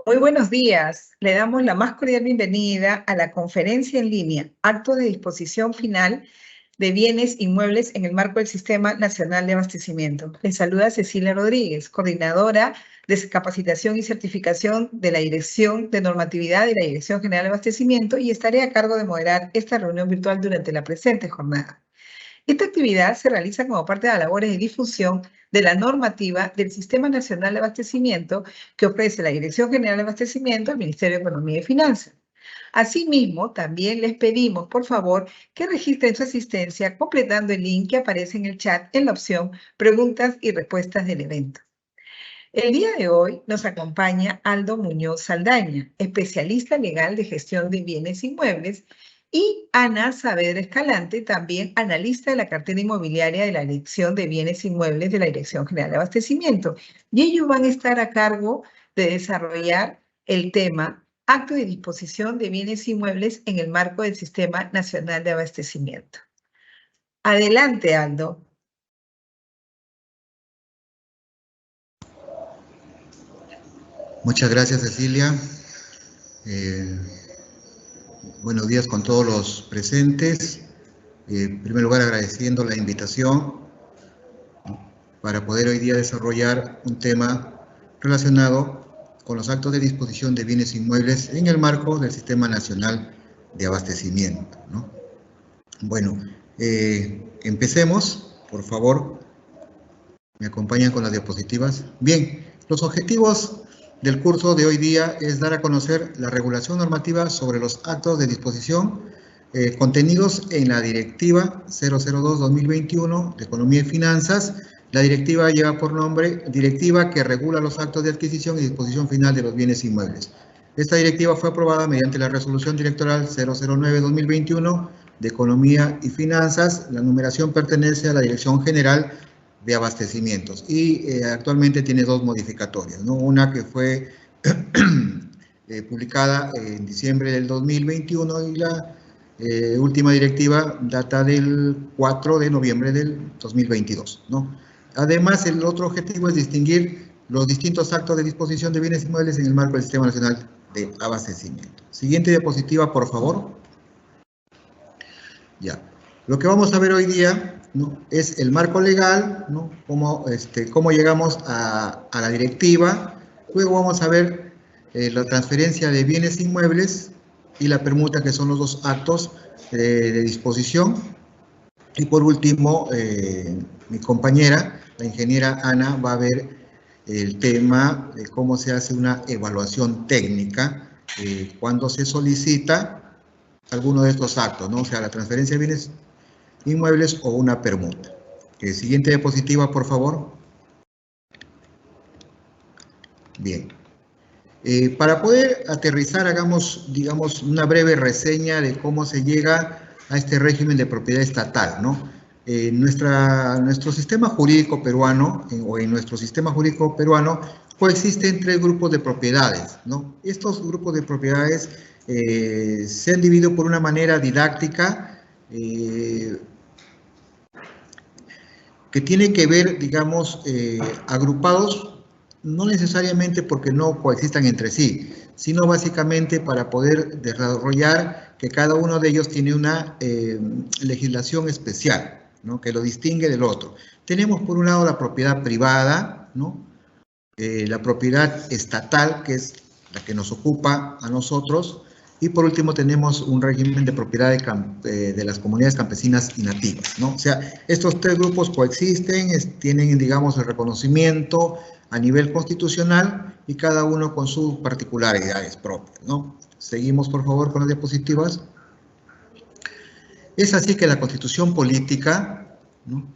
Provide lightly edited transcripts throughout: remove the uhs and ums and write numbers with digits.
Muy buenos días. Le damos la más cordial bienvenida a la conferencia en línea, Acto de Disposición Final de Bienes Inmuebles en el marco del Sistema Nacional de Abastecimiento. Les saluda Cecilia Rodríguez, coordinadora de capacitación y certificación de la Dirección de Normatividad de la Dirección General de Abastecimiento, y estaré a cargo de moderar esta reunión virtual durante la presente jornada. Esta actividad se realiza como parte de las labores de difusión de la normativa del Sistema Nacional de Abastecimiento que ofrece la Dirección General de Abastecimiento al Ministerio de Economía y Finanzas. Asimismo, también les pedimos, por favor, que registren su asistencia completando el link que aparece en el chat en la opción Preguntas y Respuestas del evento. El día de hoy nos acompaña Aldo Muñoz Saldaña, especialista legal de gestión de bienes inmuebles, y Ana Saavedra Escalante, también analista de la cartera inmobiliaria de la Dirección de Bienes Inmuebles de la Dirección General de Abastecimiento. Y ellos van a estar a cargo de desarrollar el tema Acto de Disposición de Bienes Inmuebles en el marco del Sistema Nacional de Abastecimiento. Adelante, Aldo. Muchas gracias, Cecilia. Buenos días con todos los presentes. En primer lugar, agradeciendo la invitación para poder hoy día desarrollar un tema relacionado con los actos de disposición de bienes inmuebles en el marco del Sistema Nacional de Abastecimiento, ¿no? Bueno, empecemos, por favor. ¿Me acompañan con las diapositivas? Bien, los objetivos del curso de hoy día es dar a conocer la regulación normativa sobre los actos de disposición contenidos en la Directiva 002-2021 de Economía y Finanzas. La directiva lleva por nombre Directiva que regula los actos de adquisición y disposición final de los bienes inmuebles. Esta directiva fue aprobada mediante la Resolución Directoral 009-2021 de Economía y Finanzas. La numeración pertenece a la Dirección General de Abastecimientos y actualmente tiene dos modificatorias, ¿no? Una que fue publicada en diciembre del 2021 y la última directiva data del 4 de noviembre del 2022, ¿no? Además, el otro objetivo es distinguir los distintos actos de disposición de bienes inmuebles en el marco del Sistema Nacional de Abastecimiento. Siguiente diapositiva, por favor. Ya. Lo que vamos a ver hoy día, ¿no?, es el marco legal, ¿no?, cómo llegamos a la directiva. Luego vamos a ver la transferencia de bienes inmuebles y la permuta, que son los dos actos de disposición. Y por último, mi compañera, la ingeniera Ana, va a ver el tema de cómo se hace una evaluación técnica cuando se solicita alguno de estos actos, ¿no? O sea, la transferencia de bienes inmuebles o una permuta. Siguiente diapositiva, por favor. Bien. Para poder aterrizar, hagamos, digamos, una breve reseña de cómo se llega a este régimen de propiedad estatal, ¿no? Nuestro sistema jurídico peruano, en nuestro sistema jurídico peruano, coexisten tres grupos de propiedades, ¿no? Estos grupos de propiedades se han dividido por una manera didáctica que tiene que ver, digamos, agrupados, no necesariamente porque no coexistan entre sí, sino básicamente para poder desarrollar que cada uno de ellos tiene una legislación especial, ¿no?, que lo distingue del otro. Tenemos por un lado la propiedad privada, ¿no?, la propiedad estatal, que es la que nos ocupa a nosotros, y por último tenemos un régimen de propiedad de las comunidades campesinas y nativas, ¿no? O sea, estos tres grupos coexisten, tienen, digamos, el reconocimiento a nivel constitucional y cada uno con sus particularidades propias, ¿no? Seguimos, por favor, con las diapositivas. Es así que la Constitución política, ¿no?,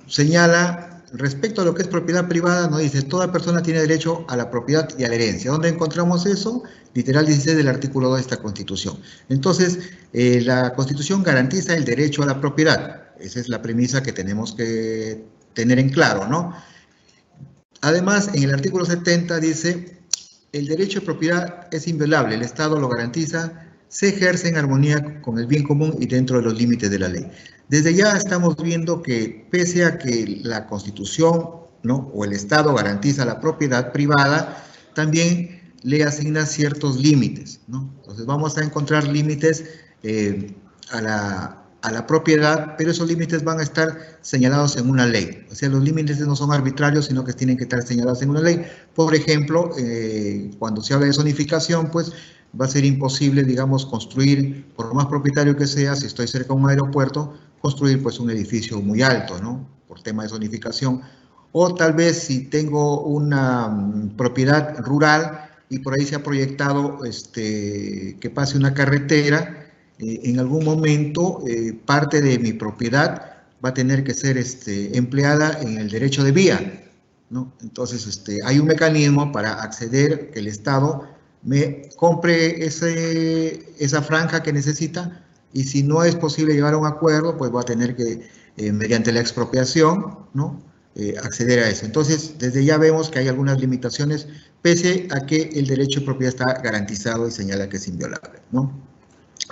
señala, respecto a lo que es propiedad privada, nos dice: toda persona tiene derecho a la propiedad y a la herencia. ¿Dónde encontramos eso? Literal 16 del artículo 2 de esta Constitución. Entonces, la Constitución garantiza el derecho a la propiedad. Esa es la premisa que tenemos que tener en claro, ¿no? Además, en el artículo 70 dice: el derecho de propiedad es inviolable, el Estado lo garantiza, se ejerce en armonía con el bien común y dentro de los límites de la ley. Desde ya estamos viendo que, pese a que la Constitución ¿no? O el Estado garantiza la propiedad privada, también le asigna ciertos límites, ¿no? Entonces vamos a encontrar límites a la propiedad, pero esos límites van a estar señalados en una ley. O sea, los límites no son arbitrarios, sino que tienen que estar señalados en una ley. Por ejemplo, cuando se habla de zonificación, pues va a ser imposible, digamos, construir, por lo más propietario que sea, si estoy cerca de un aeropuerto, construir pues un edificio muy alto, ¿no? Por tema de zonificación. O tal vez si tengo una propiedad rural y por ahí se ha proyectado que pase una carretera, en algún momento parte de mi propiedad va a tener que ser empleada en el derecho de vía, ¿no? Entonces hay un mecanismo para acceder, que el Estado me compre esa franja que necesita, y si no es posible llegar a un acuerdo, pues va a tener que, mediante la expropiación, ¿no? Acceder a eso. Entonces, desde ya vemos que hay algunas limitaciones, pese a que el derecho de propiedad está garantizado y señala que es inviolable, ¿no?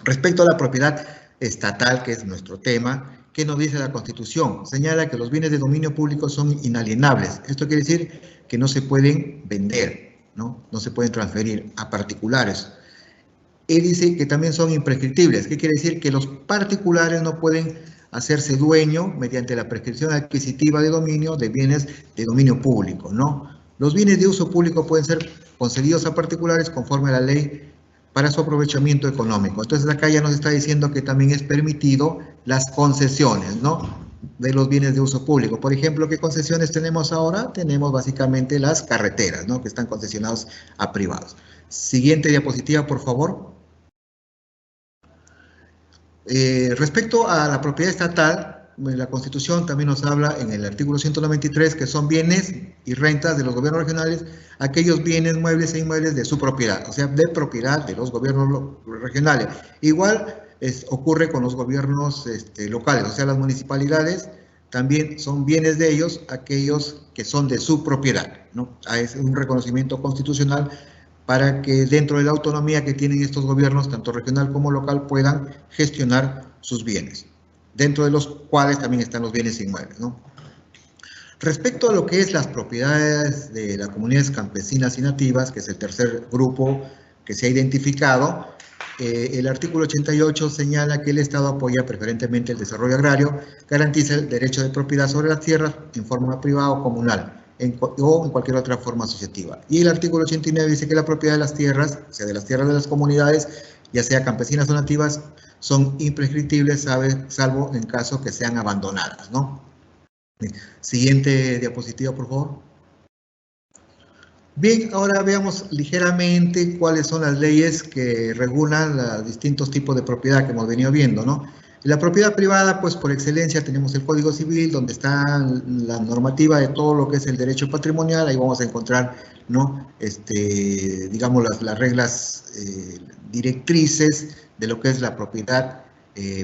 Respecto a la propiedad estatal, que es nuestro tema, ¿qué nos dice la Constitución? Señala que los bienes de dominio público son inalienables. Esto quiere decir que no se pueden vender, ¿no? No se pueden transferir a particulares. Y dice que también son imprescriptibles. ¿Qué quiere decir? Que los particulares no pueden hacerse dueño mediante la prescripción adquisitiva de dominio de bienes de dominio público, ¿no? Los bienes de uso público pueden ser concedidos a particulares conforme a la ley para su aprovechamiento económico. Entonces acá ya nos está diciendo que también es permitido las concesiones, ¿no? De los bienes de uso público. Por ejemplo, ¿qué concesiones tenemos ahora? Tenemos básicamente las carreteras, ¿no? Que están concesionadas a privados. Siguiente diapositiva, por favor. Respecto a la propiedad estatal, la Constitución también nos habla en el artículo 193 que son bienes y rentas de los gobiernos regionales, aquellos bienes muebles e inmuebles de su propiedad, o sea, de propiedad de los gobiernos regionales. Igual ocurre con los gobiernos locales, o sea, las municipalidades también son bienes de ellos, aquellos que son de su propiedad, ¿no? Es un reconocimiento constitucional para que dentro de la autonomía que tienen estos gobiernos, tanto regional como local, puedan gestionar sus bienes, dentro de los cuales también están los bienes inmuebles, ¿no? Respecto a lo que es las propiedades de las comunidades campesinas y nativas, que es el tercer grupo que se ha identificado, el artículo 88 señala que el Estado apoya preferentemente el desarrollo agrario, garantiza el derecho de propiedad sobre las tierras en forma privada o comunal, o en cualquier otra forma asociativa. Y el artículo 89 dice que la propiedad de las tierras, o sea, de las tierras de las comunidades, ya sea campesinas o nativas, son imprescriptibles, salvo en caso que sean abandonadas, ¿no? Siguiente diapositiva, por favor. Bien, ahora veamos ligeramente cuáles son las leyes que regulan los distintos tipos de propiedad que hemos venido viendo, ¿no? La propiedad privada, pues por excelencia tenemos el Código Civil, donde está la normativa de todo lo que es el derecho patrimonial. Ahí vamos a encontrar, ¿no? Digamos, las reglas directrices de lo que es la propiedad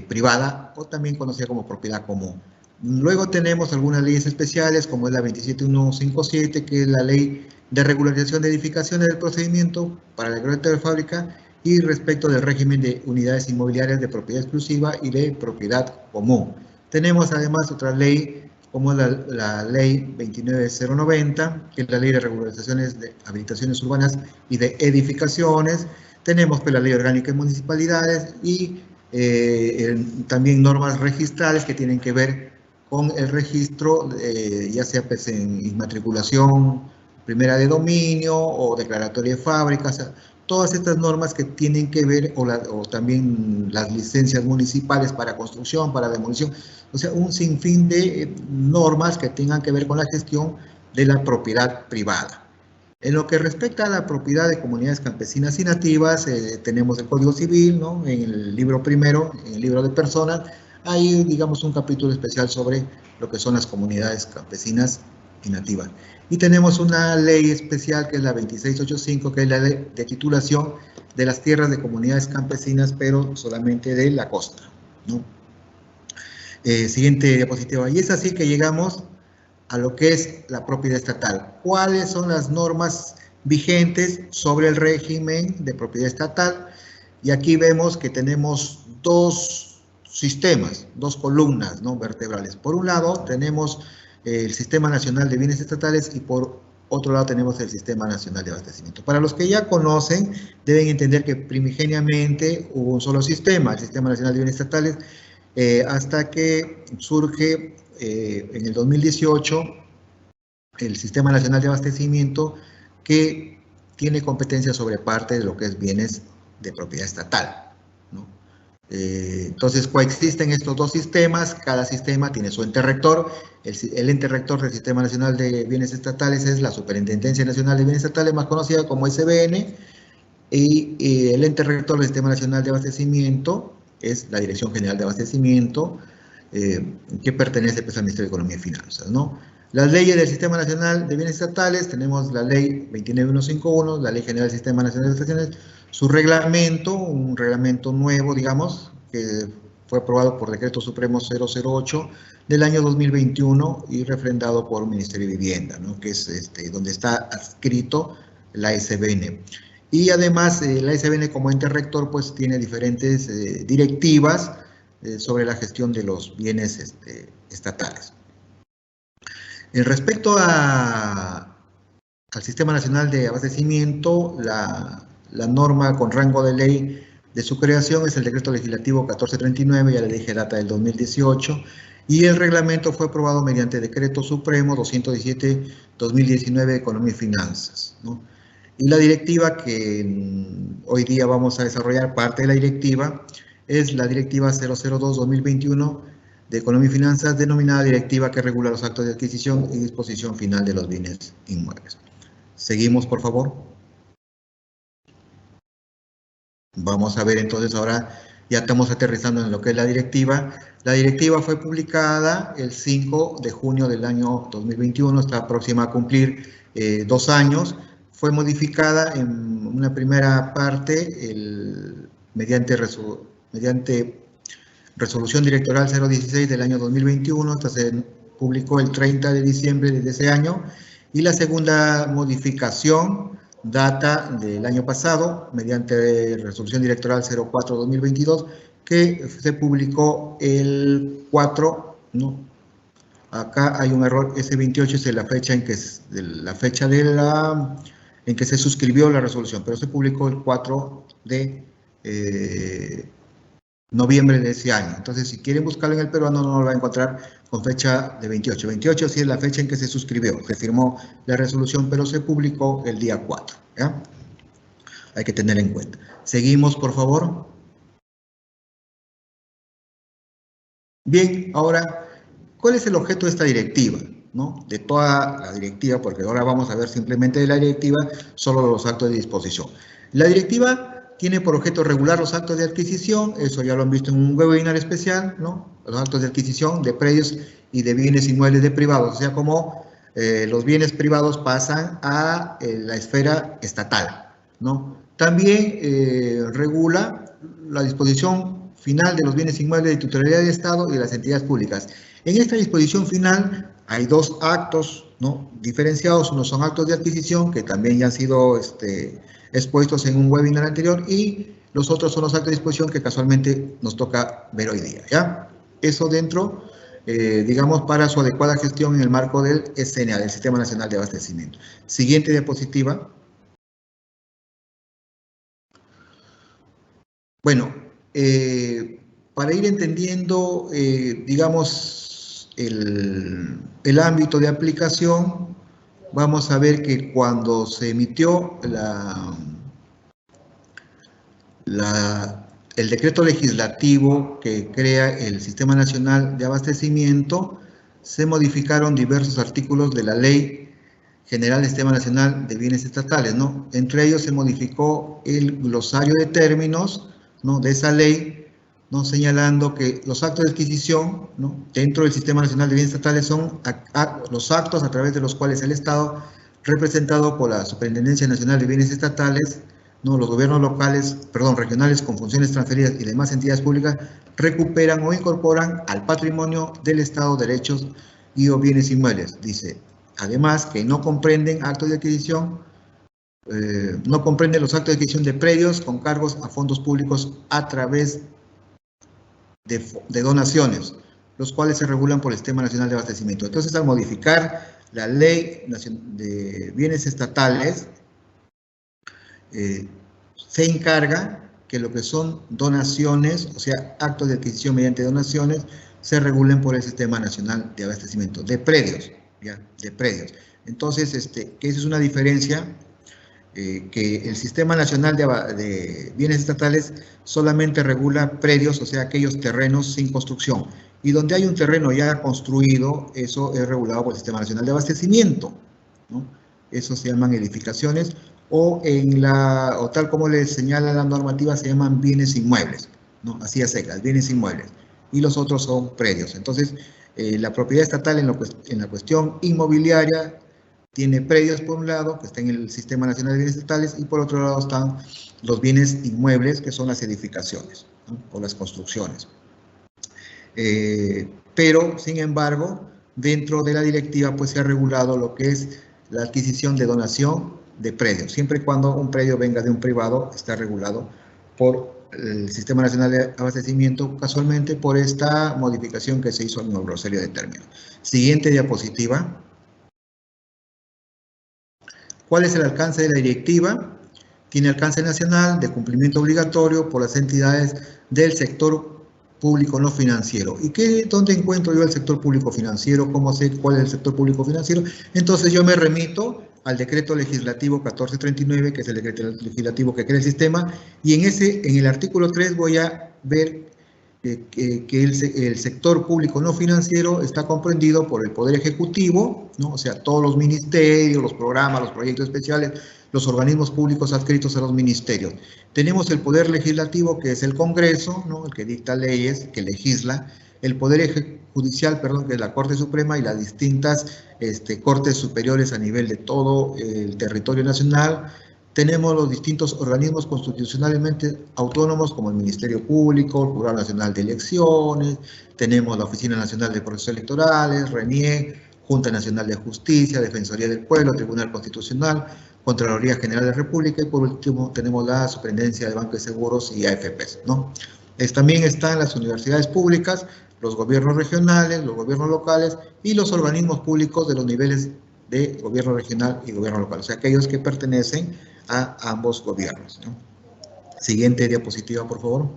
privada, o también conocida como propiedad común. Luego tenemos algunas leyes especiales, como es la 27157, que es la ley de regularización de edificaciones del procedimiento para el decreto de fábrica, y respecto del régimen de unidades inmobiliarias de propiedad exclusiva y de propiedad común. Tenemos además otra ley, como la ley 29090, que es la ley de regularizaciones de habilitaciones urbanas y de edificaciones. Tenemos pues la ley orgánica de municipalidades y también normas registrales que tienen que ver con el registro, ya sea pues en inmatriculación primera de dominio o declaratoria de fábricas, o sea, todas estas normas que tienen que ver, o también las licencias municipales para construcción, para demolición, o sea, un sinfín de normas que tengan que ver con la gestión de la propiedad privada. En lo que respecta a la propiedad de comunidades campesinas y nativas, tenemos el Código Civil, ¿no? En el libro primero, en el libro de personas, hay, digamos, un capítulo especial sobre lo que son las comunidades campesinas y nativas. Y tenemos una ley especial que es la 2685, que es la ley de titulación de las tierras de comunidades campesinas, pero solamente de la costa, ¿no? Siguiente diapositiva. Y es así que llegamos a lo que es la propiedad estatal. ¿Cuáles son las normas vigentes sobre el régimen de propiedad estatal? Y aquí vemos que tenemos dos sistemas, dos columnas, ¿no? Vertebrales. Por un lado, tenemos el Sistema Nacional de Bienes Estatales y por otro lado tenemos el Sistema Nacional de Abastecimiento. Para los que ya conocen, deben entender que primigeniamente hubo un solo sistema, el Sistema Nacional de Bienes Estatales, hasta que surge en el 2018 el Sistema Nacional de Abastecimiento, que tiene competencia sobre parte de lo que es bienes de propiedad estatal, ¿no? Entonces coexisten estos dos sistemas, cada sistema tiene su ente rector. El ente rector del Sistema Nacional de Bienes Estatales es la Superintendencia Nacional de Bienes Estatales, más conocida como SBN, y el ente rector del Sistema Nacional de Abastecimiento es la Dirección General de Abastecimiento, que pertenece pues, al Ministerio de Economía y Finanzas, ¿no? Las leyes del Sistema Nacional de Bienes Estatales, tenemos la Ley 29151, la Ley General del Sistema Nacional de Abastecimiento, su reglamento, un reglamento nuevo, digamos, que fue aprobado por Decreto Supremo 008 del año 2021 y refrendado por el Ministerio de Vivienda, ¿no? Que es donde está adscrito la SBN. Y además, la SBN como ente rector, pues tiene diferentes directivas sobre la gestión de los bienes estatales. Respecto al Sistema Nacional de Abastecimiento, la norma con rango de ley de su creación es el Decreto Legislativo 1439, ya le dije, data del 2018, y el reglamento fue aprobado mediante Decreto Supremo 217-2019 de Economía y Finanzas, ¿no? Y la directiva que hoy día vamos a desarrollar, parte de la directiva, es la Directiva 002-2021 de Economía y Finanzas, denominada directiva que regula los actos de adquisición y disposición final de los bienes inmuebles. Seguimos, por favor. Vamos a ver entonces ahora, ya estamos aterrizando en lo que es la directiva. La directiva fue publicada el 5 de junio del año 2021, está próxima a cumplir 2 años. Fue modificada en una primera parte mediante Resolución Directoral 016 del año 2021, esta se publicó el 30 de diciembre de ese año, y la segunda modificación data del año pasado, mediante Resolución Directoral 04-2022, que se publicó el 4, ¿no? Acá hay un error, ese 28 es la fecha en que se suscribió la resolución, pero se publicó el 4 de noviembre de ese año. Entonces, si quieren buscarlo en el peruano, no lo va a encontrar con fecha de 28. 28 sí es la fecha en que se suscribió, se firmó la resolución, pero se publicó el día 4, ¿ya? Hay que tener en cuenta. Seguimos, por favor. Bien, ahora, ¿cuál es el objeto de esta directiva? ¿No? De toda la directiva, porque ahora vamos a ver simplemente de la directiva solo los actos de disposición. La directiva tiene por objeto regular los actos de adquisición, eso ya lo han visto en un webinar especial, ¿no? Los actos de adquisición de predios y de bienes inmuebles de privados, o sea, como los bienes privados pasan a la esfera estatal, ¿no? También regula la disposición final de los bienes inmuebles de titularidad del Estado y de las entidades públicas. En esta disposición final hay dos actos, ¿no? Diferenciados, unos son actos de adquisición, que también ya han sido expuestos en un webinar anterior, y los otros son los actos de disposición que casualmente nos toca ver hoy día, ¿ya? Eso dentro, digamos, para su adecuada gestión en el marco del SNA, del Sistema Nacional de Abastecimiento. Siguiente diapositiva. Bueno, para ir entendiendo, digamos, el ámbito de aplicación, vamos a ver que cuando se emitió el decreto legislativo que crea el Sistema Nacional de Abastecimiento, se modificaron diversos artículos de la Ley General del Sistema Nacional de Bienes Estatales, ¿no? Entre ellos se modificó el glosario de términos, ¿no? De esa ley, ¿no? Señalando que los actos de adquisición, ¿no? Dentro del Sistema Nacional de Bienes Estatales son los actos a través de los cuales el Estado, representado por la Superintendencia Nacional de Bienes Estatales, ¿no? Los gobiernos locales, perdón, regionales con funciones transferidas y demás entidades públicas, recuperan o incorporan al patrimonio del Estado derechos y o bienes inmuebles. Dice, además, que no comprenden actos de adquisición, no comprenden los actos de adquisición de predios con cargos a fondos públicos a través de donaciones, los cuales se regulan por el Sistema Nacional de Abastecimiento. Entonces, al modificar la Ley de Bienes Estatales, se encarga que lo que son donaciones, o sea, actos de adquisición mediante donaciones, se regulen por el Sistema Nacional de Abastecimiento, de predios, ¿ya? De predios. Entonces, que esa es una diferencia, que el Sistema Nacional de Bienes Estatales solamente regula predios, o sea, aquellos terrenos sin construcción. Y donde hay un terreno ya construido, eso es regulado por el Sistema Nacional de Abastecimiento, ¿no? Eso se llaman edificaciones, o tal como les señala la normativa, se llaman bienes inmuebles, ¿no? Así a secas, bienes inmuebles. Y los otros son predios. Entonces, la propiedad estatal en la cuestión inmobiliaria tiene predios por un lado, que está en el Sistema Nacional de Bienes Estatales, y por otro lado están los bienes inmuebles, que son las edificaciones, ¿no? O las construcciones. Pero, sin embargo, dentro de la directiva pues se ha regulado lo que es la adquisición de donación de predios. Siempre y cuando un predio venga de un privado, está regulado por el Sistema Nacional de Abastecimiento, casualmente por esta modificación que se hizo en el glosario de términos. Siguiente diapositiva. ¿Cuál es el alcance de la directiva? Tiene alcance nacional de cumplimiento obligatorio por las entidades del sector público no financiero. ¿Y dónde encuentro yo el sector público financiero? ¿Cómo sé cuál es el sector público financiero? Entonces yo me remito al decreto legislativo 1439, que es el decreto legislativo que crea el sistema, y en el artículo 3 voy a ver que el sector público no financiero está comprendido por el Poder Ejecutivo, ¿no? O sea, todos los ministerios, los programas, los proyectos especiales, los organismos públicos adscritos a los ministerios. Tenemos el Poder Legislativo, que es el Congreso, ¿no? El que dicta leyes, que legisla, el Poder Judicial, perdón, que es la Corte Suprema, y las distintas cortes superiores a nivel de todo el territorio nacional. Tenemos los distintos organismos constitucionalmente autónomos como el Ministerio Público, el Jurado Nacional de Elecciones, tenemos la Oficina Nacional de Procesos Electorales, RENIEC, Junta Nacional de Justicia, Defensoría del Pueblo, Tribunal Constitucional, Contraloría General de la República, y por último tenemos la Superintendencia de Bancos y Seguros y AFPs, ¿no? También están las universidades públicas, los gobiernos regionales, los gobiernos locales y los organismos públicos de los niveles de gobierno regional y gobierno local, o sea, aquellos que pertenecen a ambos gobiernos, ¿no? Siguiente diapositiva, por favor.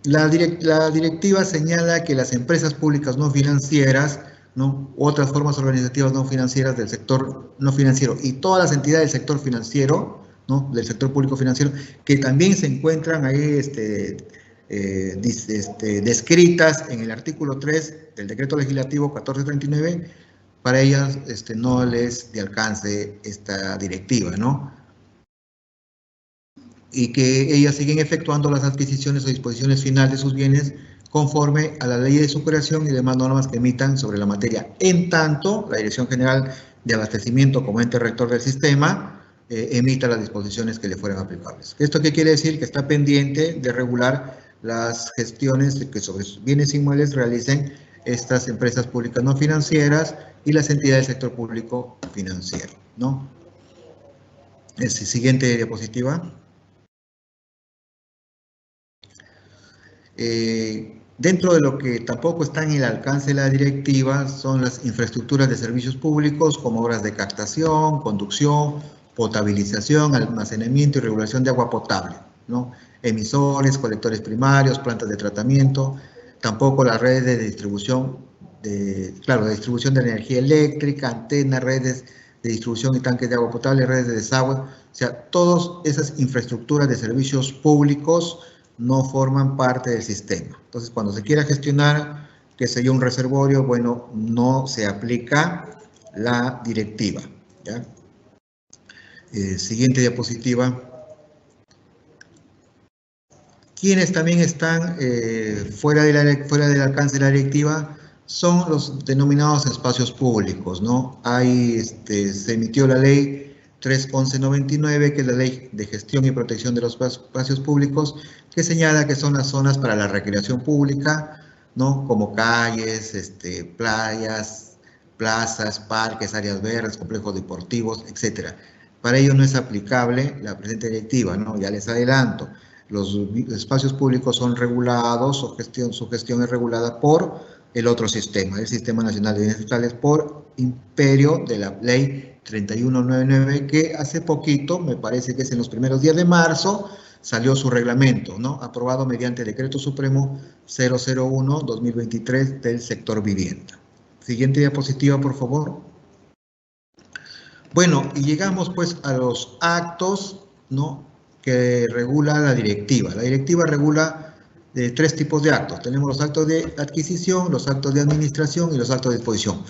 La directiva señala que las empresas públicas no financieras, ¿no? Otras formas organizativas no financieras del sector no financiero y todas las entidades del sector financiero, ¿no? Del sector público financiero, que también se encuentran ahí descritas en el artículo 3 del decreto legislativo 1439, para ellas no les de alcance esta directiva, ¿no? Y que ellas siguen efectuando las adquisiciones o disposiciones finales de sus bienes conforme a la ley de su creación y demás normas que emitan sobre la materia. En tanto, la Dirección General de Abastecimiento, como ente rector del sistema, emita las disposiciones que le fueran aplicables. ¿Esto qué quiere decir? Que está pendiente de regular las gestiones que sobre sus bienes inmuebles realicen estas empresas públicas no financieras y las entidades del sector público financiero, ¿no? Siguiente diapositiva. Dentro de lo que tampoco está en el alcance de la directiva son las infraestructuras de servicios públicos como obras de captación, conducción, potabilización, almacenamiento y regulación de agua potable, ¿no? Emisores, colectores primarios, plantas de tratamiento, tampoco las redes de distribución, de distribución de energía eléctrica, antenas, redes de distribución y tanques de agua potable, redes de desagüe, o sea, todas esas infraestructuras de servicios públicos no forman parte del sistema. Entonces, cuando se quiera gestionar, qué sé yo, un reservorio, bueno, no se aplica la directiva, ¿ya? Siguiente diapositiva. Quienes también están fuera del alcance de la directiva son los denominados espacios públicos, ¿no? Se emitió la ley 3.1199, que es la ley de gestión y protección de los espacios públicos, que señala que son las zonas para la recreación pública, ¿no? Como calles, playas, plazas, parques, áreas verdes, complejos deportivos, etc. Para ello no es aplicable la presente directiva, ¿no? Ya les adelanto. los espacios públicos son regulados, su gestión es regulada por el otro sistema, el Sistema Nacional de Bienes Estatales, por imperio de la Ley 3199, que hace poquito, me parece que es en los primeros días de marzo, salió su reglamento, ¿no? Aprobado mediante Decreto Supremo 001-2023 del sector vivienda. Siguiente diapositiva, por favor. Bueno, y llegamos pues a los actos, ¿no?, que regula la directiva. La directiva regula tres tipos de actos. Tenemos los actos de adquisición, los actos de administración y los actos de disposición.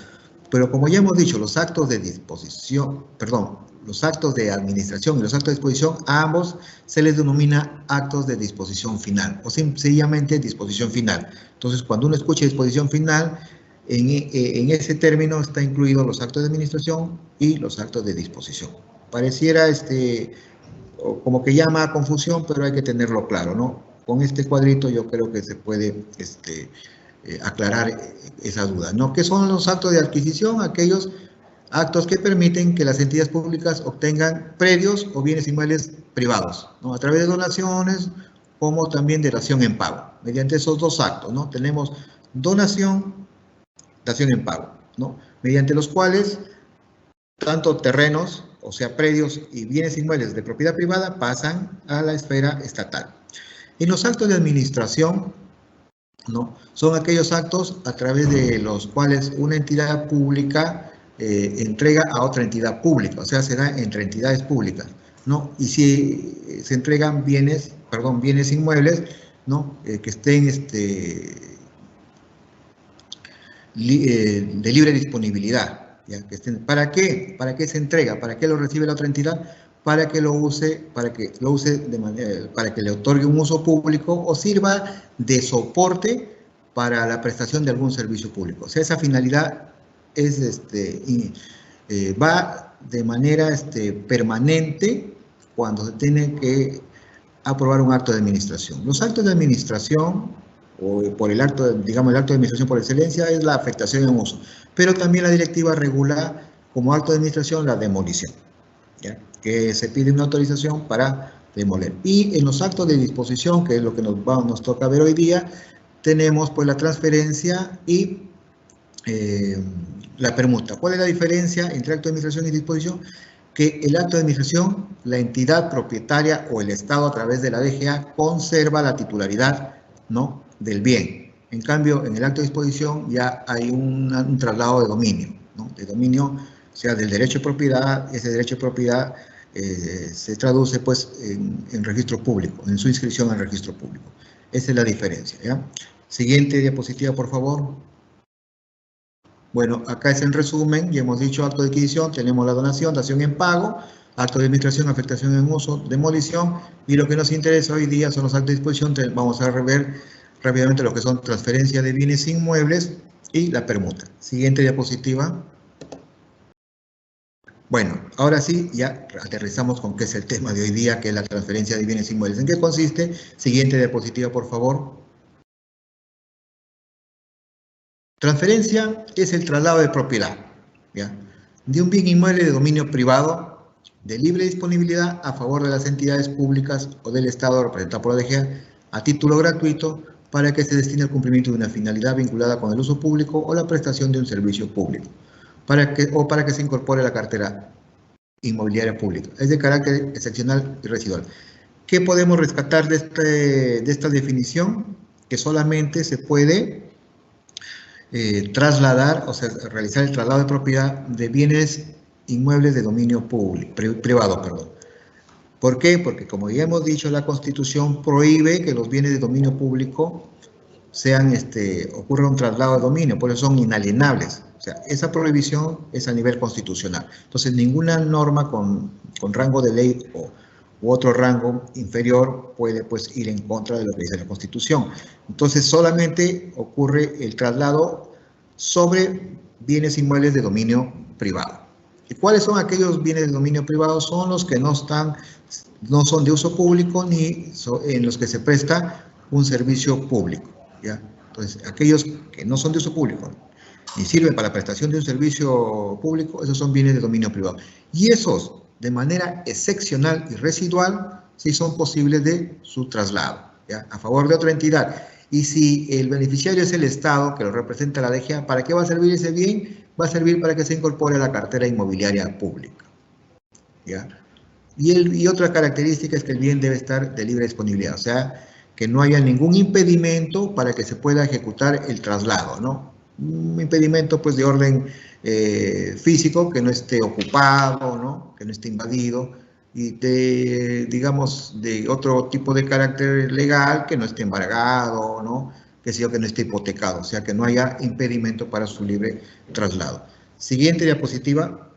Pero como ya hemos dicho, los actos de disposición, perdón, los actos de administración y los actos de disposición, a ambos se les denomina actos de disposición final, o sencillamente disposición final. Entonces, cuando uno escucha disposición final, en ese término está incluidos los actos de administración y los actos de disposición. Pareciera como que llama a confusión, pero hay que tenerlo claro, ¿no? Con este cuadrito yo creo que se puede aclarar esa duda, ¿no? ¿Qué son los actos de adquisición? Aquellos actos que permiten que las entidades públicas obtengan predios o bienes inmuebles privados, ¿no?, a través de donaciones, como también de dación en pago. Mediante esos dos actos, ¿no?, tenemos donación, dación en pago, ¿no?, mediante los cuales tanto terrenos, o sea, predios y bienes inmuebles de propiedad privada pasan a la esfera estatal. En los actos de administración, ¿no?, son aquellos actos a través de los cuales una entidad pública entrega a otra entidad pública, o sea, se da entre entidades públicas, ¿no? Y si se entregan bienes inmuebles, ¿no?, que estén de libre disponibilidad, ¿ya? ¿Para qué? ¿Para qué se entrega? ¿Para qué lo recibe la otra entidad? Para que lo use de manera, para que le otorgue un uso público o sirva de soporte para la prestación de algún servicio público. O sea, esa finalidad es va de manera permanente cuando se tiene que aprobar un acto de administración. Los actos de administración, o por el acto, digamos, el acto de administración por excelencia, es la afectación en uso, pero también la directiva regula como acto de administración la demolición, ¿ya?, que se pide una autorización para demoler. Y en los actos de disposición, que es lo que nos toca ver hoy día, tenemos pues la transferencia y la permuta. ¿Cuál es la diferencia entre acto de administración y disposición? Que el acto de administración, la entidad propietaria o el Estado a través de la DGA conserva la titularidad, ¿no?, del bien. En cambio, en el acto de disposición ya hay un traslado de dominio, ¿no?, de dominio, o sea, del derecho de propiedad. Ese derecho de propiedad se traduce pues en registro público, en su inscripción al registro público. Esa es la diferencia, ¿ya? Siguiente diapositiva, por favor. Bueno, acá es en resumen, ya hemos dicho acto de adquisición, tenemos la donación, dación en pago, acto de administración, afectación en uso, demolición, y lo que nos interesa hoy día son los actos de disposición. Vamos a rever rápidamente lo que son transferencia de bienes inmuebles y la permuta. Siguiente diapositiva. Bueno, ahora sí, ya aterrizamos con qué es el tema de hoy día, que es la transferencia de bienes inmuebles. ¿En qué consiste? Siguiente diapositiva, por favor. Transferencia es el traslado de propiedad, ¿ya?, de un bien inmueble de dominio privado de libre disponibilidad a favor de las entidades públicas o del Estado representado por la DGA a título gratuito para que se destine al cumplimiento de una finalidad vinculada con el uso público o la prestación de un servicio público, para que se incorpore a la cartera inmobiliaria pública. Es de carácter excepcional y residual. ¿Qué podemos rescatar de esta definición? Que solamente se puede trasladar, o sea, realizar el traslado de propiedad de bienes inmuebles de dominio privado, perdón. ¿Por qué? Porque, como ya hemos dicho, la Constitución prohíbe que los bienes de dominio público ocurra un traslado de dominio, por eso son inalienables. O sea, esa prohibición es a nivel constitucional. Entonces, ninguna norma con rango de ley u otro rango inferior puede pues ir en contra de lo que dice la Constitución. Entonces, solamente ocurre el traslado sobre bienes inmuebles de dominio privado. ¿Y cuáles son aquellos bienes de dominio privado? Son los que no son de uso público ni en los que se presta un servicio público, ¿ya? Entonces, aquellos que no son de uso público ni sirven para la prestación de un servicio público, esos son bienes de dominio privado. Y esos, de manera excepcional y residual, si son posibles de su traslado, ¿ya? A favor de otra entidad. Y si el beneficiario es el Estado, que lo representa la DGA, ¿para qué va a servir ese bien? Va a servir para que se incorpore a la cartera inmobiliaria pública, ¿ya? Y otra característica es que el bien debe estar de libre disponibilidad, o sea, que no haya ningún impedimento para que se pueda ejecutar el traslado, ¿no? Un impedimento, pues, de orden físico, que no esté ocupado, ¿no? Que no esté invadido, y digamos, de otro tipo de carácter legal, que no esté embargado, ¿no? Que sea, que no esté hipotecado, o sea, que no haya impedimento para su libre traslado. Siguiente diapositiva.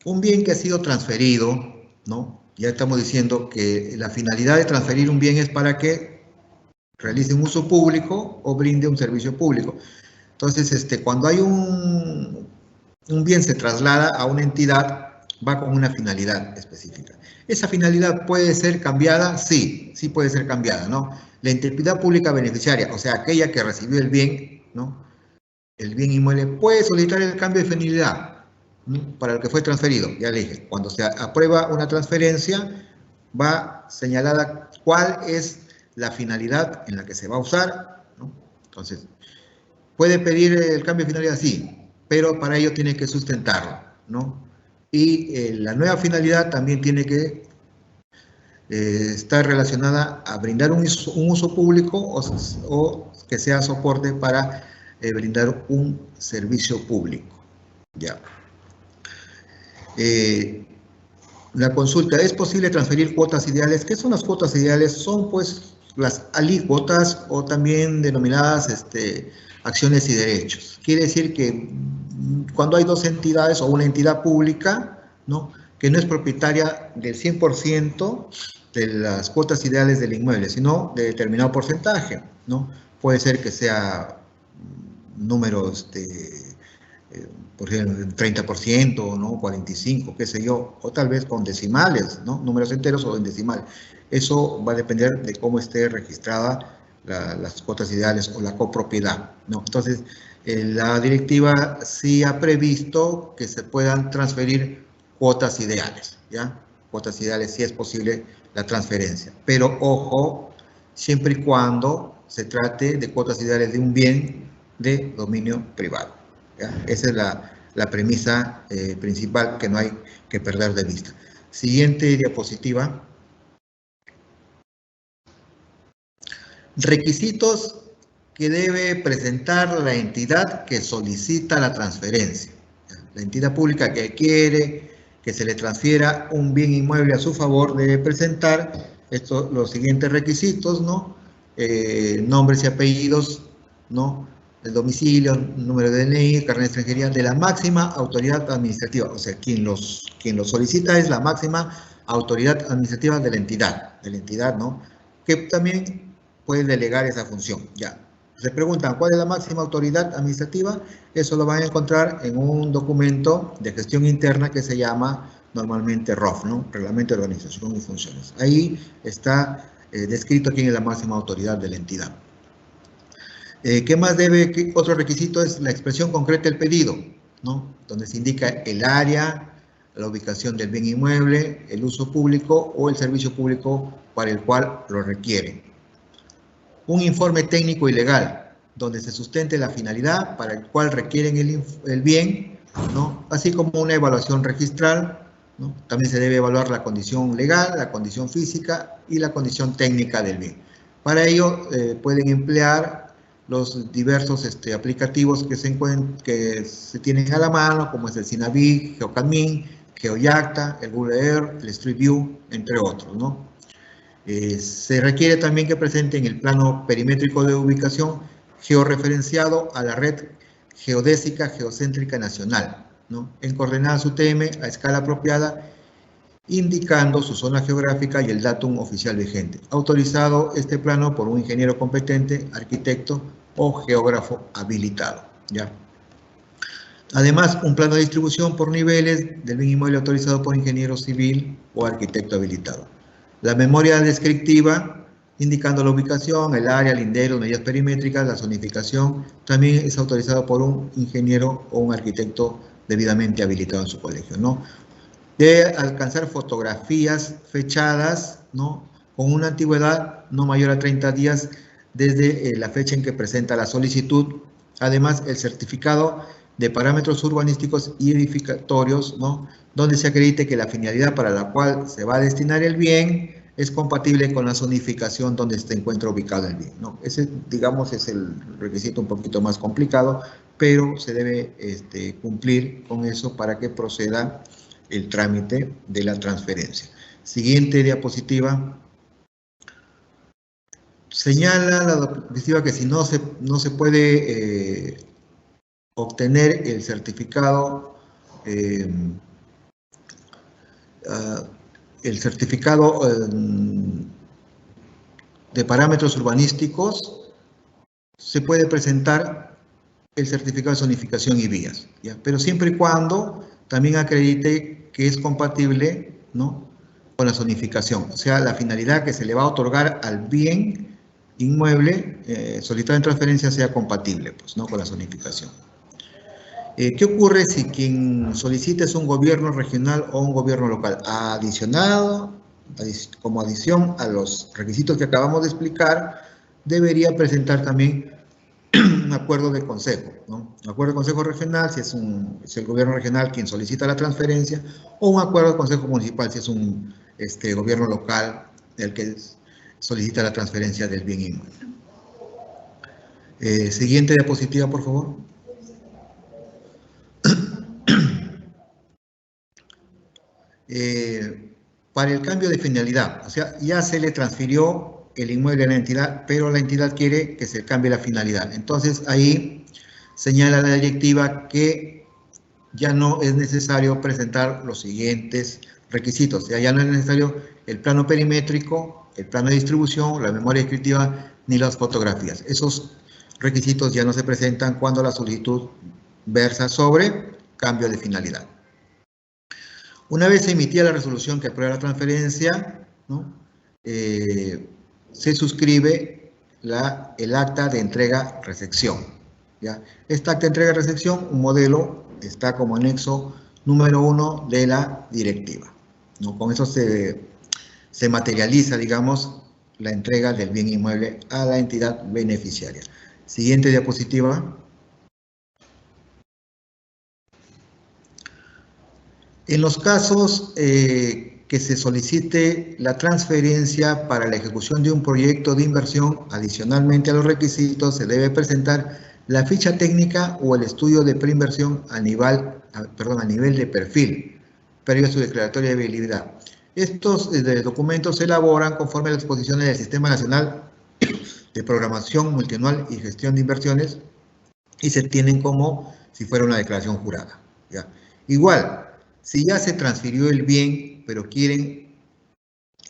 Un bien que ha sido transferido, ¿no? Ya estamos diciendo que la finalidad de transferir un bien es para que realice un uso público o brinde un servicio público. Entonces, cuando hay un bien se traslada a una entidad, va con una finalidad específica. ¿Esa finalidad puede ser cambiada? Sí, sí puede ser cambiada, ¿no? La entidad pública beneficiaria, o sea, aquella que recibió el bien, ¿no? El bien inmueble puede solicitar el cambio de finalidad para el que fue transferido. Ya le dije, cuando se aprueba una transferencia, va señalada cuál es la finalidad en la que se va a usar, ¿no? Entonces, ¿puede pedir el cambio de finalidad? Sí, pero para ello tiene que sustentarlo, ¿no? Y la nueva finalidad también tiene que estar relacionada a brindar un uso público o que sea soporte para brindar un servicio público. Ya. La consulta, ¿es posible transferir cuotas ideales? ¿Qué son las cuotas ideales? Son, pues, las alícuotas o también denominadas acciones y derechos. Quiere decir que cuando hay dos entidades o una entidad pública, ¿no?, que no es propietaria del 100% de las cuotas ideales del inmueble, sino de determinado porcentaje, ¿no? Puede ser que sea números por ejemplo, 30%, ¿no? 45%, qué sé yo, o tal vez con decimales, ¿no? Números enteros o en decimal. Eso va a depender de cómo esté registrada las cuotas ideales o la copropiedad, ¿no? Entonces, la directiva sí ha previsto que se puedan transferir cuotas ideales, ¿ya? Cuotas ideales sí es posible la transferencia, pero ojo, siempre y cuando se trate de cuotas ideales de un bien de dominio privado, ¿ya? Esa es la premisa principal que no hay que perder de vista. Siguiente diapositiva. Requisitos que debe presentar la entidad que solicita la transferencia. La entidad pública que quiere que se le transfiera un bien inmueble a su favor debe presentar los siguientes requisitos, ¿no? Nombres y apellidos, ¿no? El domicilio, número de DNI, carnet de extranjería de la máxima autoridad administrativa. O sea, quien lo solicita es la máxima autoridad administrativa de la entidad, ¿no? Que también puede delegar esa función, ya. Se preguntan, ¿cuál es la máxima autoridad administrativa? Eso lo van a encontrar en un documento de gestión interna que se llama normalmente ROF, ¿no? Reglamento de Organización y Funciones. Ahí está descrito quién es la máxima autoridad de la entidad. ¿Qué más debe? Otro requisito es la expresión concreta del pedido, ¿no? Donde se indica el área, la ubicación del bien inmueble, el uso público o el servicio público para el cual lo requieren. Un informe técnico y legal, donde se sustente la finalidad para el cual requieren el bien, ¿no? Así como una evaluación registral, ¿no? También se debe evaluar la condición legal, la condición física y la condición técnica del bien. Para ello pueden emplear los diversos aplicativos que se tienen a la mano, como es el Sinavig, GeoCadmin, GeoYacta, el Google Earth, el Street View, entre otros, ¿no? Se requiere también que presenten el plano perimétrico de ubicación georreferenciado a la red geodésica geocéntrica nacional, ¿no? En coordenadas UTM a escala apropiada, indicando su zona geográfica y el datum oficial vigente. Autorizado este plano por un ingeniero competente, arquitecto o geógrafo habilitado, ¿ya? Además, un plano de distribución por niveles del bien inmueble autorizado por ingeniero civil o arquitecto habilitado. La memoria descriptiva, indicando la ubicación, el área, linderos, medidas perimétricas, la zonificación, también es autorizado por un ingeniero o un arquitecto debidamente habilitado en su colegio, ¿no? Debe alcanzar fotografías fechadas, ¿no?, con una antigüedad no mayor a 30 días desde la fecha en que presenta la solicitud. Además, el certificado de parámetros urbanísticos y edificatorios, ¿no?, donde se acredite que la finalidad para la cual se va a destinar el bien es compatible con la zonificación donde se encuentra ubicado el bien, ¿no? Ese, digamos, es el requisito un poquito más complicado, pero se debe cumplir con eso para que proceda el trámite de la transferencia. Siguiente diapositiva. Señala la diapositiva que si no se puede obtener el certificado de parámetros urbanísticos, se puede presentar el certificado de zonificación y vías, ¿ya? Pero siempre y cuando también acredite que es compatible, ¿no?, con la zonificación, o sea, la finalidad que se le va a otorgar al bien inmueble solicitado en transferencia sea compatible, pues, ¿no?, con la zonificación. ¿Qué ocurre si quien solicita es un gobierno regional o un gobierno local? Como adición a los requisitos que acabamos de explicar, debería presentar también un acuerdo de consejo, ¿no? Un acuerdo de consejo regional, si es el gobierno regional quien solicita la transferencia, o un acuerdo de consejo municipal, si es un gobierno local el que solicita la transferencia del bien inmueble. Siguiente diapositiva, por favor. Para el cambio de finalidad, o sea, ya se le transfirió el inmueble a la entidad, pero la entidad quiere que se cambie la finalidad. Entonces, ahí señala la directiva que ya no es necesario presentar los siguientes requisitos. O sea, ya no es necesario el plano perimétrico, el plano de distribución, la memoria descriptiva, ni las fotografías. Esos requisitos ya no se presentan cuando la solicitud versa sobre cambio de finalidad. Una vez emitida la resolución que aprueba la transferencia, ¿no?, se suscribe el acta de entrega-recepción, ¿ya? Esta acta de entrega-recepción, un modelo, está como anexo número 1 de la directiva, ¿no? Con eso se materializa, digamos, la entrega del bien inmueble a la entidad beneficiaria. Siguiente diapositiva. En los casos que se solicite la transferencia para la ejecución de un proyecto de inversión, adicionalmente a los requisitos, se debe presentar la ficha técnica o el estudio de preinversión a nivel de perfil, previo a su declaratoria de viabilidad. Estos documentos se elaboran conforme a las disposiciones del Sistema Nacional de Programación Multianual y Gestión de Inversiones y se tienen como si fuera una declaración jurada, ¿ya? Igual, si ya se transfirió el bien, pero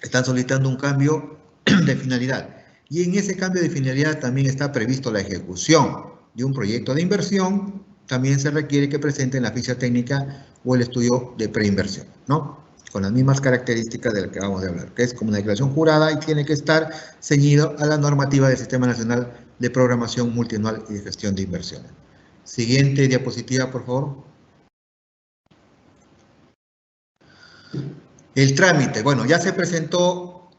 están solicitando un cambio de finalidad, y en ese cambio de finalidad también está previsto la ejecución de un proyecto de inversión, también se requiere que presenten la ficha técnica o el estudio de preinversión, ¿no?, con las mismas características de las que vamos a hablar, que es como una declaración jurada y tiene que estar ceñido a la normativa del Sistema Nacional de Programación Multianual y de Gestión de Inversiones. Siguiente diapositiva, por favor. El trámite, bueno, ya se presentó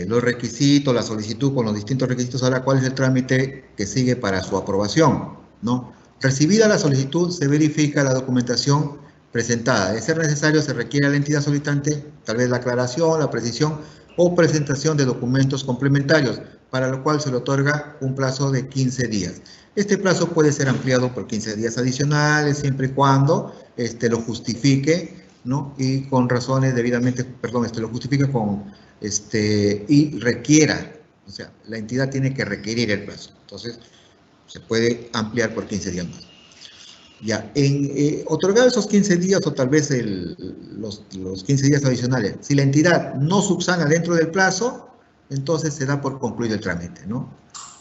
los requisitos, la solicitud con los distintos requisitos. Ahora, ¿cuál es el trámite que sigue para su aprobación, ¿no? Recibida la solicitud, se verifica la documentación presentada. De ser necesario, se requiere a la entidad solicitante tal vez la aclaración, la precisión o presentación de documentos complementarios, para lo cual se le otorga un plazo de 15 días. Este plazo puede ser ampliado por 15 días adicionales, siempre y cuando lo justifique, ¿no?, y con razones debidamente, lo justifique y requiera, o sea, la entidad tiene que requerir el plazo. Entonces, se puede ampliar por 15 días más. Ya, otorgado esos 15 días o tal vez los 15 días adicionales, si la entidad no subsana dentro del plazo, entonces se da por concluido el trámite, ¿no?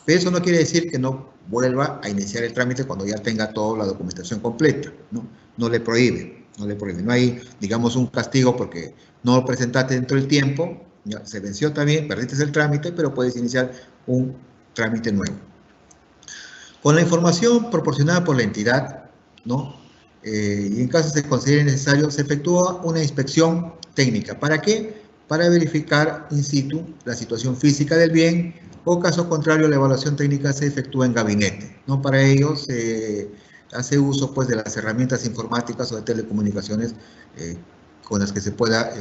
Pero eso no quiere decir que no vuelva a iniciar el trámite cuando ya tenga toda la documentación completa, ¿no? No le prohíbe. No hay, digamos, un castigo porque no lo presentaste dentro del tiempo, ya se venció también, perdiste el trámite, pero puedes iniciar un trámite nuevo. Con la información proporcionada por la entidad, ¿no?, y en caso se considere necesario, se efectúa una inspección técnica. ¿Para qué? Para verificar in situ la situación física del bien, o caso contrario, la evaluación técnica se efectúa en gabinete, ¿no? Para ello se hace uso, pues, de las herramientas informáticas o de telecomunicaciones con las que se pueda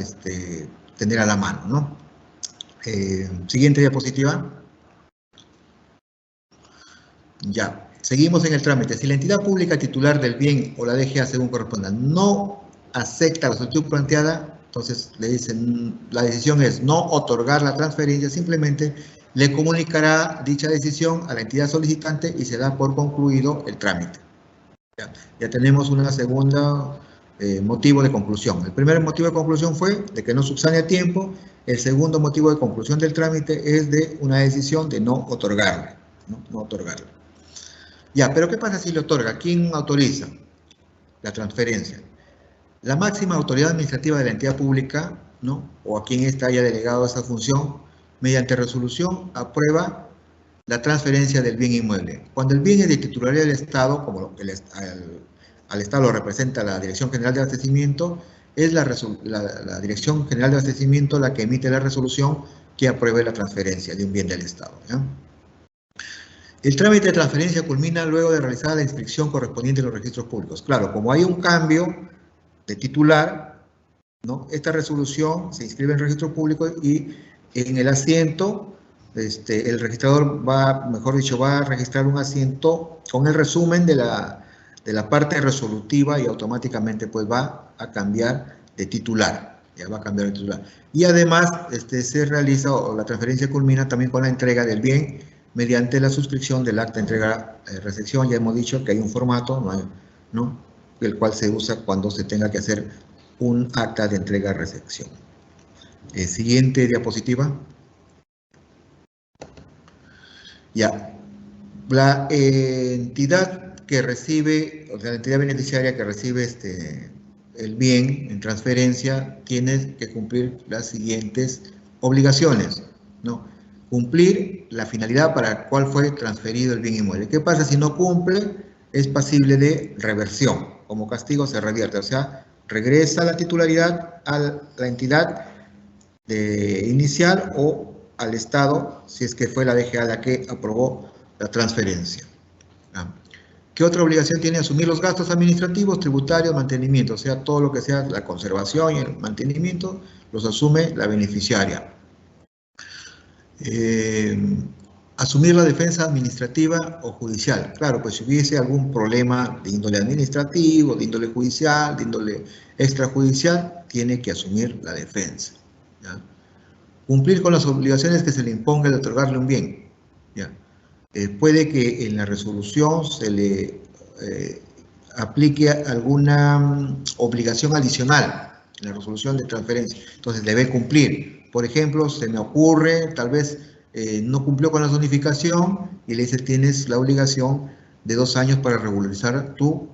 tener a la mano, ¿no? Siguiente diapositiva. Ya, seguimos en el trámite. Si la entidad pública titular del bien o la DGA, según corresponda, no acepta la solicitud planteada, entonces le dicen, la decisión es no otorgar la transferencia, simplemente le comunicará dicha decisión a la entidad solicitante y se da por concluido el trámite. Ya tenemos una segunda motivo de conclusión. El primer motivo de conclusión fue de que no subsane a tiempo. El segundo motivo de conclusión del trámite es de una decisión de no otorgarle, no otorgarle. Ya, pero ¿qué pasa si le otorga? ¿Quién autoriza la transferencia? La máxima autoridad administrativa de la entidad pública, ¿no? O a quien ésta haya delegado esa función, mediante resolución, aprueba la transferencia del bien inmueble. Cuando el bien es de titularidad del Estado, como al Estado lo representa la Dirección General de Abastecimiento, es la Dirección General de Abastecimiento la que emite la resolución que apruebe la transferencia de un bien del Estado, ¿ya? El trámite de transferencia culmina luego de realizar la inscripción correspondiente en los registros públicos. Claro, como hay un cambio de titular, ¿no? Esta resolución se inscribe en el registro público y en el asiento, el registrador va, mejor dicho, va a registrar un asiento con el resumen de la parte resolutiva y automáticamente pues va a cambiar de titular. Ya va a cambiar de titular. Y además se realiza, o la transferencia culmina también con la entrega del bien mediante la suscripción del acta de entrega-recepción. Ya hemos dicho que hay un formato, ¿no? El cual se usa cuando se tenga que hacer un acta de entrega-recepción. Siguiente diapositiva. Ya. La entidad que recibe, o sea, la entidad beneficiaria que recibe el bien en transferencia tiene que cumplir las siguientes obligaciones, ¿no? Cumplir la finalidad para la cual fue transferido el bien inmueble. ¿Qué pasa si no cumple? Es pasible de reversión. Como castigo se revierte, o sea, regresa la titularidad a la entidad inicial o al Estado, si es que fue la DGA la que aprobó la transferencia. ¿Qué otra obligación tiene? Asumir los gastos administrativos, tributarios, mantenimiento, o sea, todo lo que sea la conservación y el mantenimiento, los asume la beneficiaria. Asumir la defensa administrativa o judicial. Claro, pues si hubiese algún problema de índole administrativo, de índole judicial, de índole extrajudicial, tiene que asumir la defensa, ¿ya? Cumplir con las obligaciones que se le imponga de otorgarle un bien, ¿ya? Puede que en la resolución se le aplique alguna obligación adicional en la resolución de transferencia, entonces debe cumplir. Por ejemplo, se me ocurre, tal vez no cumplió con la zonificación y le dice tienes la obligación de 2 años para regularizar tu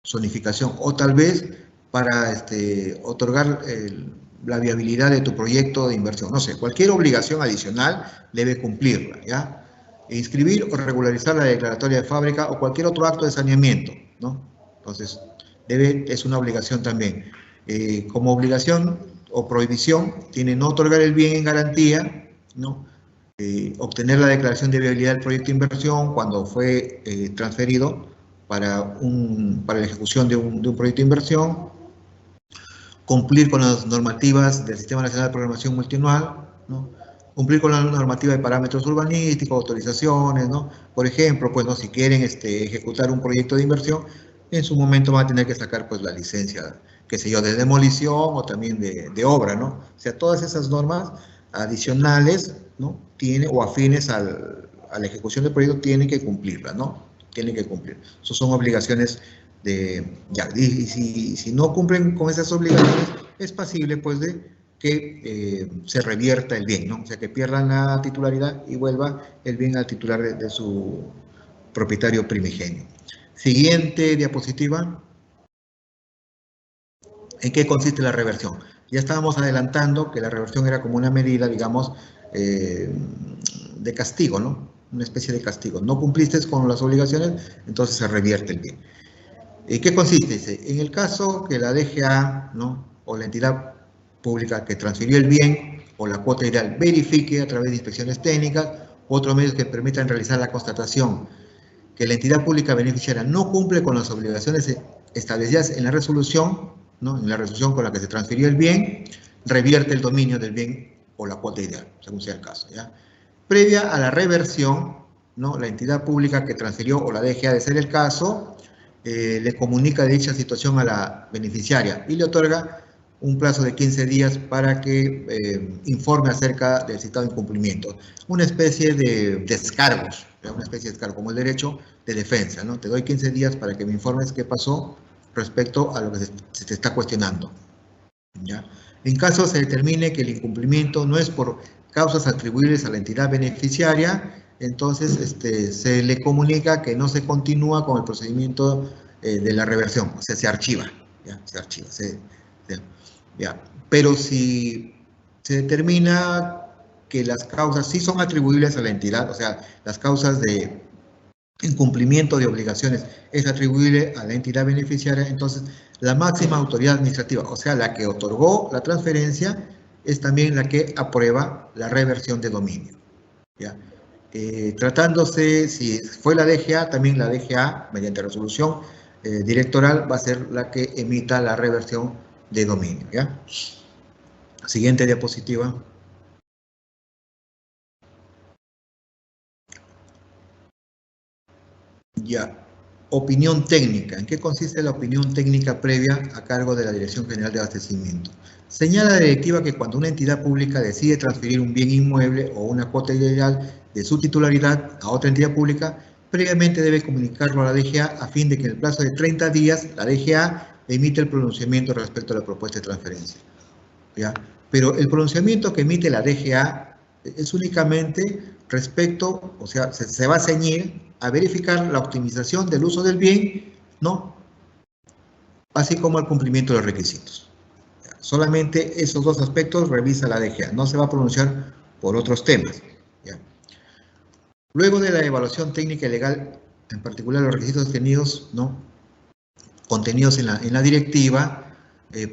zonificación, o tal vez para otorgar la viabilidad de tu proyecto de inversión, no sé, cualquier obligación adicional debe cumplirla, ¿ya? E inscribir o regularizar la declaratoria de fábrica o cualquier otro acto de saneamiento, ¿no? Entonces, es una obligación también. Como obligación o prohibición, tiene no otorgar el bien en garantía, ¿no? Obtener la declaración de viabilidad del proyecto de inversión cuando fue transferido para la ejecución de un proyecto de inversión, cumplir con las normativas del Sistema Nacional de Programación Multianual, ¿no? Cumplir con la normativa de parámetros urbanísticos, autorizaciones, ¿no? Por ejemplo, pues, ¿no? Si quieren ejecutar un proyecto de inversión, en su momento van a tener que sacar, pues, la licencia, qué sé yo, de demolición o también de obra, ¿no? O sea, todas esas normas adicionales, ¿no? O afines a la ejecución del proyecto tienen que cumplirlas, ¿no? Tienen que cumplir. Esas son obligaciones y si no cumplen con esas obligaciones, es pasible, pues, de que se revierta el bien, ¿no? O sea, que pierdan la titularidad y vuelva el bien al titular de su propietario primigenio. Siguiente diapositiva. ¿En qué consiste la reversión? Ya estábamos adelantando que la reversión era como una medida, digamos, de castigo, ¿no? Una especie de castigo. No cumpliste con las obligaciones, entonces se revierte el bien. ¿Qué consiste? Dice, en el caso que la DGA, ¿no?, o la entidad pública que transfirió el bien o la cuota ideal verifique a través de inspecciones técnicas u otros medios que permitan realizar la constatación que la entidad pública beneficiaria no cumple con las obligaciones establecidas en la resolución, ¿no?, en la resolución con la que se transfirió el bien, revierte el dominio del bien o la cuota ideal, según sea el caso, ¿ya? Previa a la reversión, ¿no?, la entidad pública que transfirió o la DGA, de ser el caso, le comunica dicha situación a la beneficiaria y le otorga un plazo de 15 días para que informe acerca del citado incumplimiento. Una especie de descargos, una especie de descargo, como el derecho de defensa, ¿no? Te doy 15 días para que me informes qué pasó respecto a lo que se te está cuestionando, ¿ya? En caso se determine que el incumplimiento no es por causas atribuibles a la entidad beneficiaria, entonces se le comunica que no se continúa con el procedimiento de la reversión, o sea, se archiva, ¿ya? Se archiva, ¿ya? Pero si se determina que las causas sí son atribuibles a la entidad, o sea, las causas de incumplimiento de obligaciones es atribuible a la entidad beneficiaria, entonces la máxima autoridad administrativa, o sea, la que otorgó la transferencia, es también la que aprueba la reversión de dominio, ¿ya? Tratándose, si fue la DGA, también la DGA, mediante resolución directoral, va a ser la que emita la reversión de dominio, ¿ya? Siguiente diapositiva. Ya. Opinión técnica. ¿En qué consiste la opinión técnica previa a cargo de la Dirección General de Abastecimiento? Señala la directiva que cuando una entidad pública decide transferir un bien inmueble o una cuota ideal de su titularidad a otra entidad pública, previamente debe comunicarlo a la DGA a fin de que en el plazo de 30 días la DGA emite el pronunciamiento respecto a la propuesta de transferencia, ¿ya? Pero el pronunciamiento que emite la DGA es únicamente respecto, o sea, se va a ceñir a verificar la optimización del uso del bien, ¿no?, así como el cumplimiento de los requisitos. Solamente esos dos aspectos revisa la DGA, no se va a pronunciar por otros temas, ¿ya? Luego de la evaluación técnica y legal, en particular los requisitos contenidos, ¿no?, contenidos en la directiva,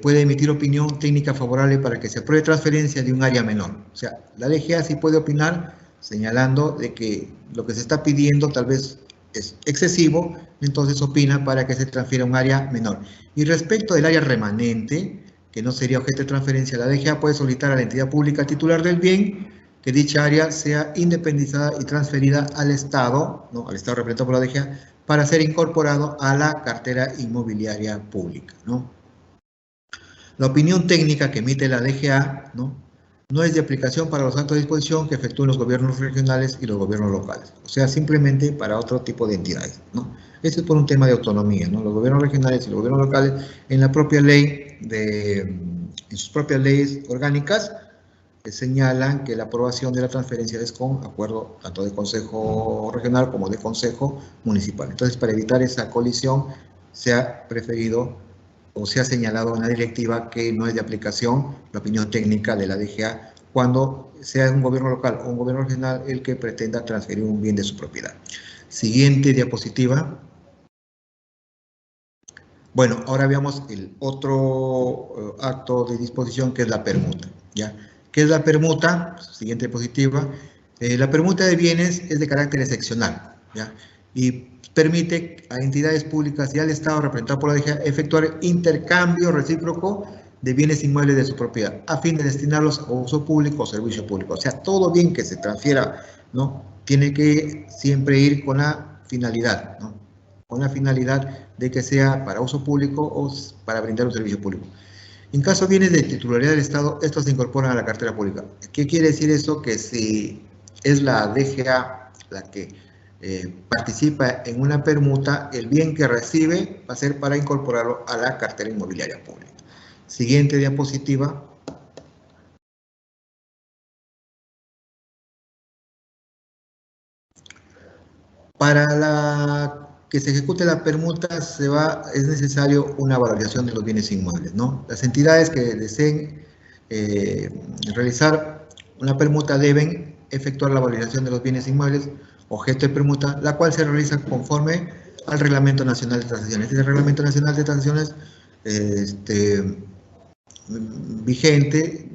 puede emitir opinión técnica favorable para que se apruebe transferencia de un área menor. O sea, la DGA sí puede opinar señalando de que lo que se está pidiendo tal vez es excesivo, entonces opina para que se transfiera un área menor. Y respecto del área remanente, que no sería objeto de transferencia, la DGA puede solicitar a la entidad pública titular del bien que dicha área sea independizada y transferida al Estado, ¿no?, al Estado representado por la DGA, para ser incorporado a la cartera inmobiliaria pública, ¿no? La opinión técnica que emite la DGA, no es de aplicación para los actos de disposición que efectúen los gobiernos regionales y los gobiernos locales, o sea, simplemente para otro tipo de entidades, ¿no? Eso es por un tema de autonomía, ¿no? Los gobiernos regionales y los gobiernos locales, en la propia ley, en sus propias leyes orgánicas, señalan que la aprobación de la transferencia es con acuerdo tanto del Consejo Regional como del Consejo Municipal. Entonces, para evitar esa colisión, se ha preferido o se ha señalado en la directiva que no es de aplicación la opinión técnica de la DGA cuando sea un gobierno local o un gobierno regional el que pretenda transferir un bien de su propiedad. Siguiente diapositiva. Bueno, ahora veamos el otro acto de disposición, que es la permuta, ¿ya? ¿Qué es la permuta? Siguiente diapositiva. La permuta de bienes es de carácter excepcional, ¿ya? Y permite a entidades públicas y al Estado representado por la DGA efectuar intercambio recíproco de bienes inmuebles de su propiedad a fin de destinarlos a uso público o servicio público. O sea, todo bien que se transfiera, ¿no?, tiene que siempre ir con la finalidad, ¿no?, con la finalidad de que sea para uso público o para brindar un servicio público. En caso de bienes de titularidad del Estado, estos se incorporan a la cartera pública. ¿Qué quiere decir eso? Que si es la DGA la que participa en una permuta, el bien que recibe va a ser para incorporarlo a la cartera inmobiliaria pública. Siguiente diapositiva. Para que se ejecute la permuta es necesario una valoración de los bienes inmuebles, ¿no? Las entidades que deseen realizar una permuta deben efectuar la valoración de los bienes inmuebles objeto de permuta, la cual se realiza conforme al Reglamento Nacional de Tasaciones. El Reglamento Nacional de Tasaciones vigente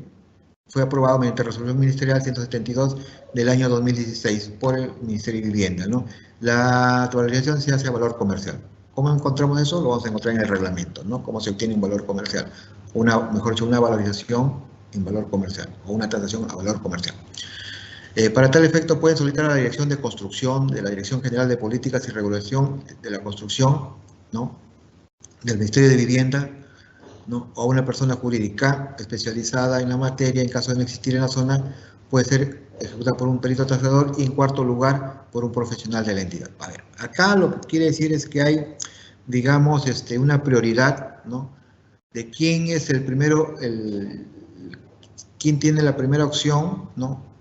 fue aprobado mediante resolución ministerial 172 del año 2016 por el Ministerio de Vivienda, ¿no? La valorización se hace a valor comercial. ¿Cómo encontramos eso? Lo vamos a encontrar en el reglamento, ¿no? ¿Cómo se obtiene un valor comercial? Mejor dicho, una valorización en valor comercial o una tasación a valor comercial. Para tal efecto pueden solicitar a la Dirección de Construcción de la Dirección General de Políticas y Regulación de la Construcción, ¿no? Del Ministerio de Vivienda, ¿no? O una persona jurídica especializada en la materia, en caso de no existir en la zona, puede ser ejecutada por un perito tasador y, en cuarto lugar, por un profesional de la entidad. A ver, acá lo que quiere decir es que hay, digamos, una prioridad, ¿no? De quién es el primero, quién tiene la primera opción, ¿no?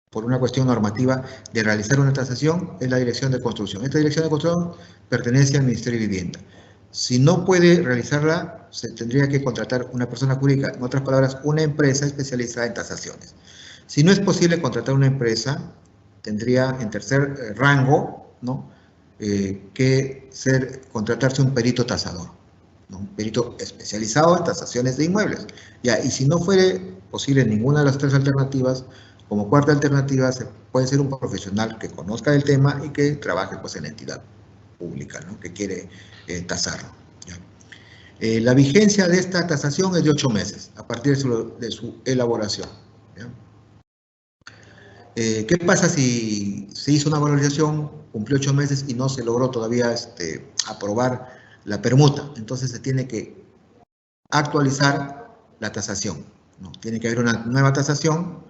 Por una cuestión normativa de realizar una tasación, es la Dirección de Construcción. Esta Dirección de Construcción pertenece al Ministerio de Vivienda. Si no puede realizarla, se tendría que contratar una persona jurídica, en otras palabras, una empresa especializada en tasaciones. Si no es posible contratar una empresa, tendría en tercer rango, ¿no? Que contratarse un perito tasador, ¿no? Un perito especializado en tasaciones de inmuebles. Ya, y si no fuere posible ninguna de las tres alternativas, como cuarta alternativa, puede ser un profesional que conozca el tema y que trabaje pues, en la entidad pública, ¿no? Que quiere tasarlo. ¿Ya? La vigencia de esta tasación es de 8 meses, a partir de su elaboración. ¿Ya? ¿Qué pasa si se hizo una valorización, cumplió 8 meses y no se logró todavía aprobar la permuta? Entonces se tiene que actualizar la tasación, ¿no? Tiene que haber una nueva tasación.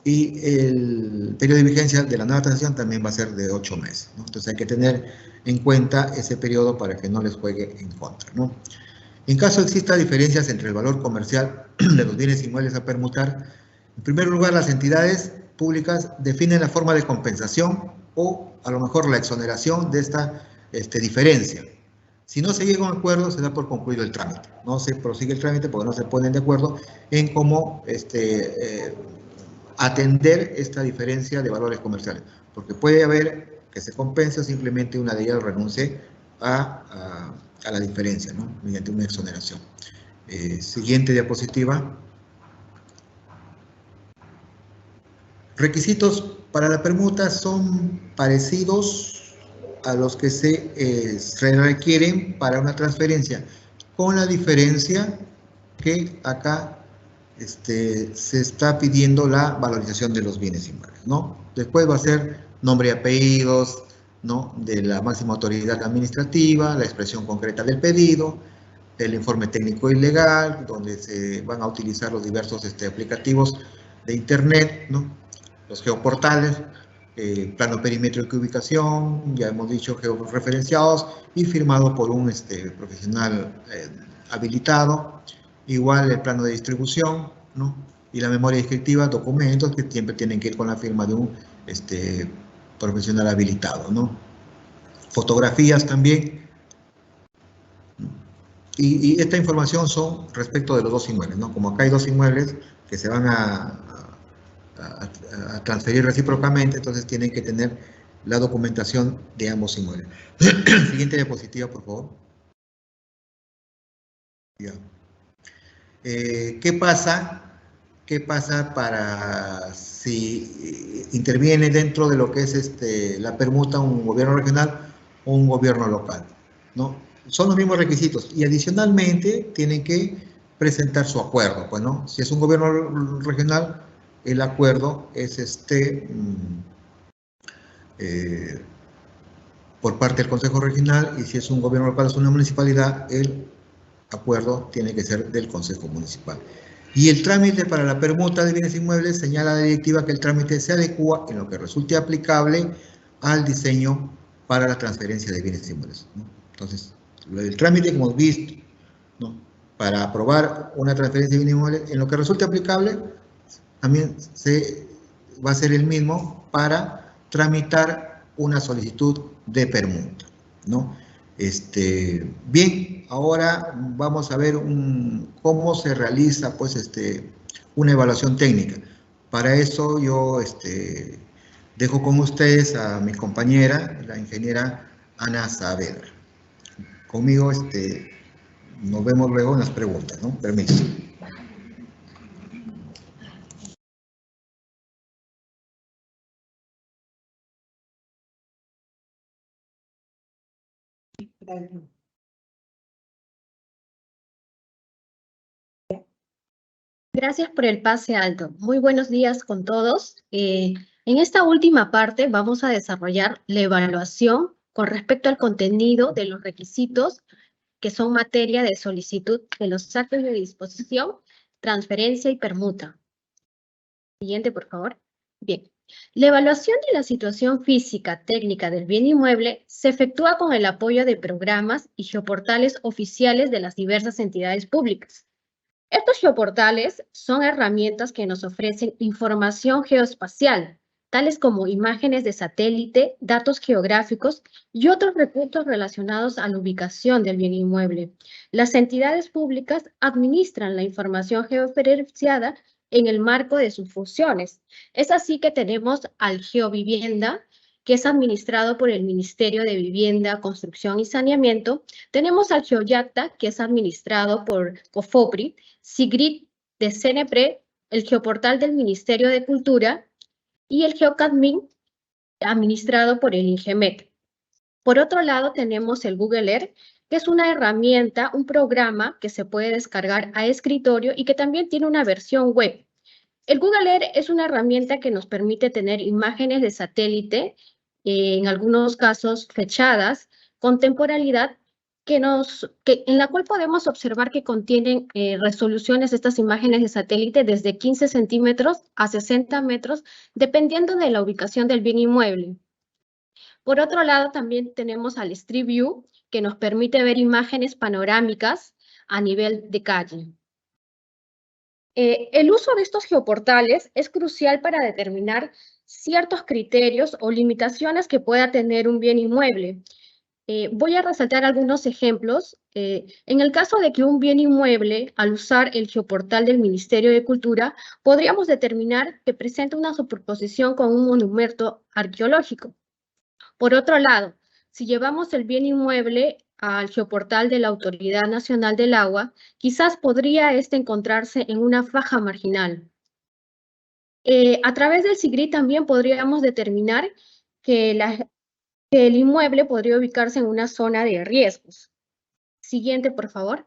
Y el periodo de vigencia de la nueva tasación también va a ser de 8 meses, ¿no? Entonces hay que tener en cuenta ese periodo para que no les juegue en contra, ¿no? En caso exista diferencias entre el valor comercial de los bienes inmuebles a permutar, en primer lugar las entidades públicas definen la forma de compensación o a lo mejor la exoneración de esta diferencia. Si no se llega a un acuerdo, se da por concluido el trámite. No se prosigue el trámite porque no se ponen de acuerdo en cómo atender esta diferencia de valores comerciales, porque puede haber que se compense o simplemente una de ellas renuncie a la diferencia, ¿no? Mediante una exoneración. Siguiente diapositiva. Requisitos para la permuta son parecidos a los que se requieren para una transferencia, con la diferencia que acá se está pidiendo la valorización de los bienes inmuebles, ¿no? Después va a ser nombre y apellidos, ¿no? De la máxima autoridad administrativa, la expresión concreta del pedido, el informe técnico y legal, donde se van a utilizar los diversos aplicativos de internet, ¿no? Los geoportales, plano perimétrico y ubicación, ya hemos dicho georreferenciados y firmado por un profesional habilitado. Igual el plano de distribución, ¿no? Y la memoria descriptiva, documentos que siempre tienen que ir con la firma de un profesional habilitado, ¿no? Fotografías también. Y esta información son respecto de los dos inmuebles, ¿no? Como acá hay dos inmuebles que se van a transferir recíprocamente, entonces tienen que tener la documentación de ambos inmuebles. Siguiente diapositiva, por favor. Ya. ¿Qué pasa? ¿Qué pasa para si interviene dentro de lo que es la permuta un gobierno regional o un gobierno local, ¿no? Son los mismos requisitos y adicionalmente tienen que presentar su acuerdo, pues, ¿no? Si es un gobierno regional, el acuerdo es por parte del Consejo Regional, y si es un gobierno local, es una municipalidad, el acuerdo tiene que ser del Consejo Municipal. Y el trámite para la permuta de bienes inmuebles señala la directiva que el trámite se adecua en lo que resulte aplicable al diseño para la transferencia de bienes inmuebles, ¿no? Entonces, el trámite que hemos visto, ¿no? Para aprobar una transferencia de bienes inmuebles, en lo que resulte aplicable, también va a ser el mismo para tramitar una solicitud de permuta, ¿no? Bien, ahora vamos a ver cómo se realiza pues, una evaluación técnica. Para eso yo dejo con ustedes a mi compañera, la ingeniera Ana Saavedra. Conmigo nos vemos luego en las preguntas, ¿no? Permiso. Gracias por el pase, Aldo. Muy buenos días con todos. En esta última parte vamos a desarrollar la evaluación con respecto al contenido de los requisitos que son materia de solicitud de los actos de disposición, transferencia y permuta. Siguiente, por favor. Bien. La evaluación de la situación física técnica del bien inmueble se efectúa con el apoyo de programas y geoportales oficiales de las diversas entidades públicas. Estos geoportales son herramientas que nos ofrecen información geoespacial, tales como imágenes de satélite, datos geográficos y otros recursos relacionados a la ubicación del bien inmueble. Las entidades públicas administran la información georreferenciada en el marco de sus funciones. Es así que tenemos al GeoVivienda, que es administrado por el Ministerio de Vivienda, Construcción y Saneamiento. Tenemos al GeoYacta, que es administrado por COFOPRI, SIGRID de CENEPRE, el geoportal del Ministerio de Cultura y el GeoCadmin, administrado por el INGEMET. Por otro lado, tenemos el Google Earth, que es una herramienta, un programa que se puede descargar a escritorio y que también tiene una versión web. El Google Earth es una herramienta que nos permite tener imágenes de satélite, en algunos casos fechadas, con temporalidad, en la cual podemos observar que contienen resoluciones de estas imágenes de satélite desde 15 centímetros a 60 metros, dependiendo de la ubicación del bien inmueble. Por otro lado, también tenemos al Street View, que nos permite ver imágenes panorámicas a nivel de calle. El uso de estos geoportales es crucial para determinar ciertos criterios o limitaciones que pueda tener un bien inmueble. Voy a resaltar algunos ejemplos. En el caso de que un bien inmueble, al usar el geoportal del Ministerio de Cultura, podríamos determinar que presenta una superposición con un monumento arqueológico. Por otro lado, si llevamos el bien inmueble al geoportal de la Autoridad Nacional del Agua, quizás podría encontrarse en una faja marginal. A través del SIGRID también podríamos determinar que el inmueble podría ubicarse en una zona de riesgos. Siguiente, por favor.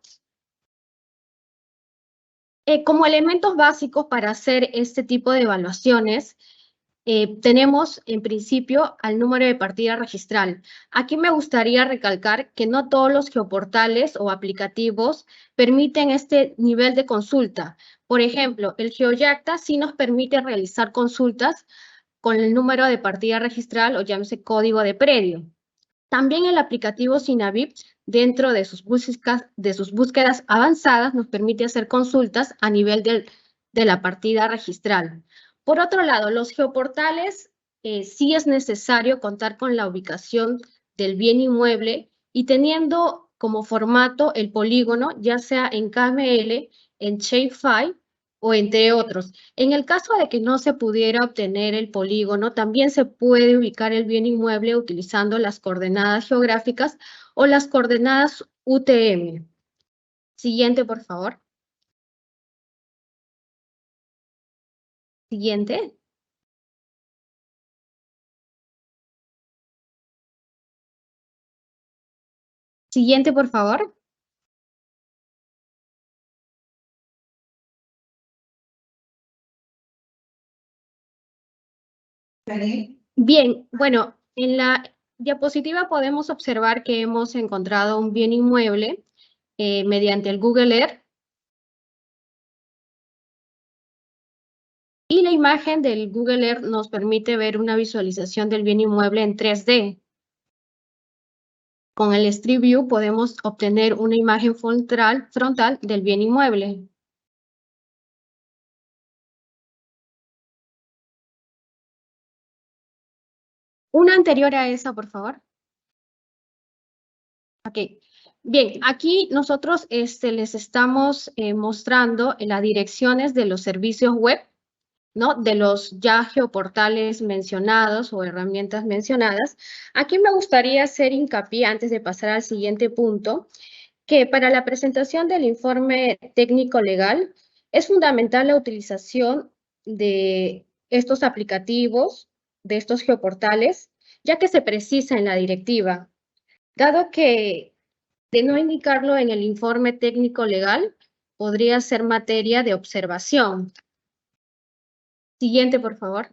Como elementos básicos para hacer este tipo de evaluaciones, tenemos en principio al número de partida registral. Aquí me gustaría recalcar que no todos los geoportales o aplicativos permiten este nivel de consulta. Por ejemplo, el GeoYacta sí nos permite realizar consultas con el número de partida registral o llámese código de predio. También el aplicativo Sinavip, dentro de sus búsquedas avanzadas, nos permite hacer consultas a nivel de la partida registral. Por otro lado, los geoportales sí es necesario contar con la ubicación del bien inmueble y teniendo como formato el polígono, ya sea en KML, en Shapefile o entre otros. En el caso de que no se pudiera obtener el polígono, también se puede ubicar el bien inmueble utilizando las coordenadas geográficas o las coordenadas UTM. Siguiente, por favor. Siguiente. Siguiente, por favor. Bien, bueno, en la diapositiva podemos observar que hemos encontrado un bien inmueble mediante el Google Earth. Y la imagen del Google Earth nos permite ver una visualización del bien inmueble en 3D. Con el Street View podemos obtener una imagen frontal del bien inmueble. Una anterior a esa, por favor. Ok. Bien, aquí nosotros les estamos mostrando las direcciones de los servicios web ¿no? De los ya geoportales mencionados o herramientas mencionadas. Aquí me gustaría hacer hincapié, antes de pasar al siguiente punto, que para la presentación del informe técnico legal es fundamental la utilización de estos aplicativos, de estos geoportales, ya que se precisa en la directiva. Dado que de no indicarlo en el informe técnico legal, podría ser materia de observación. Siguiente, por favor.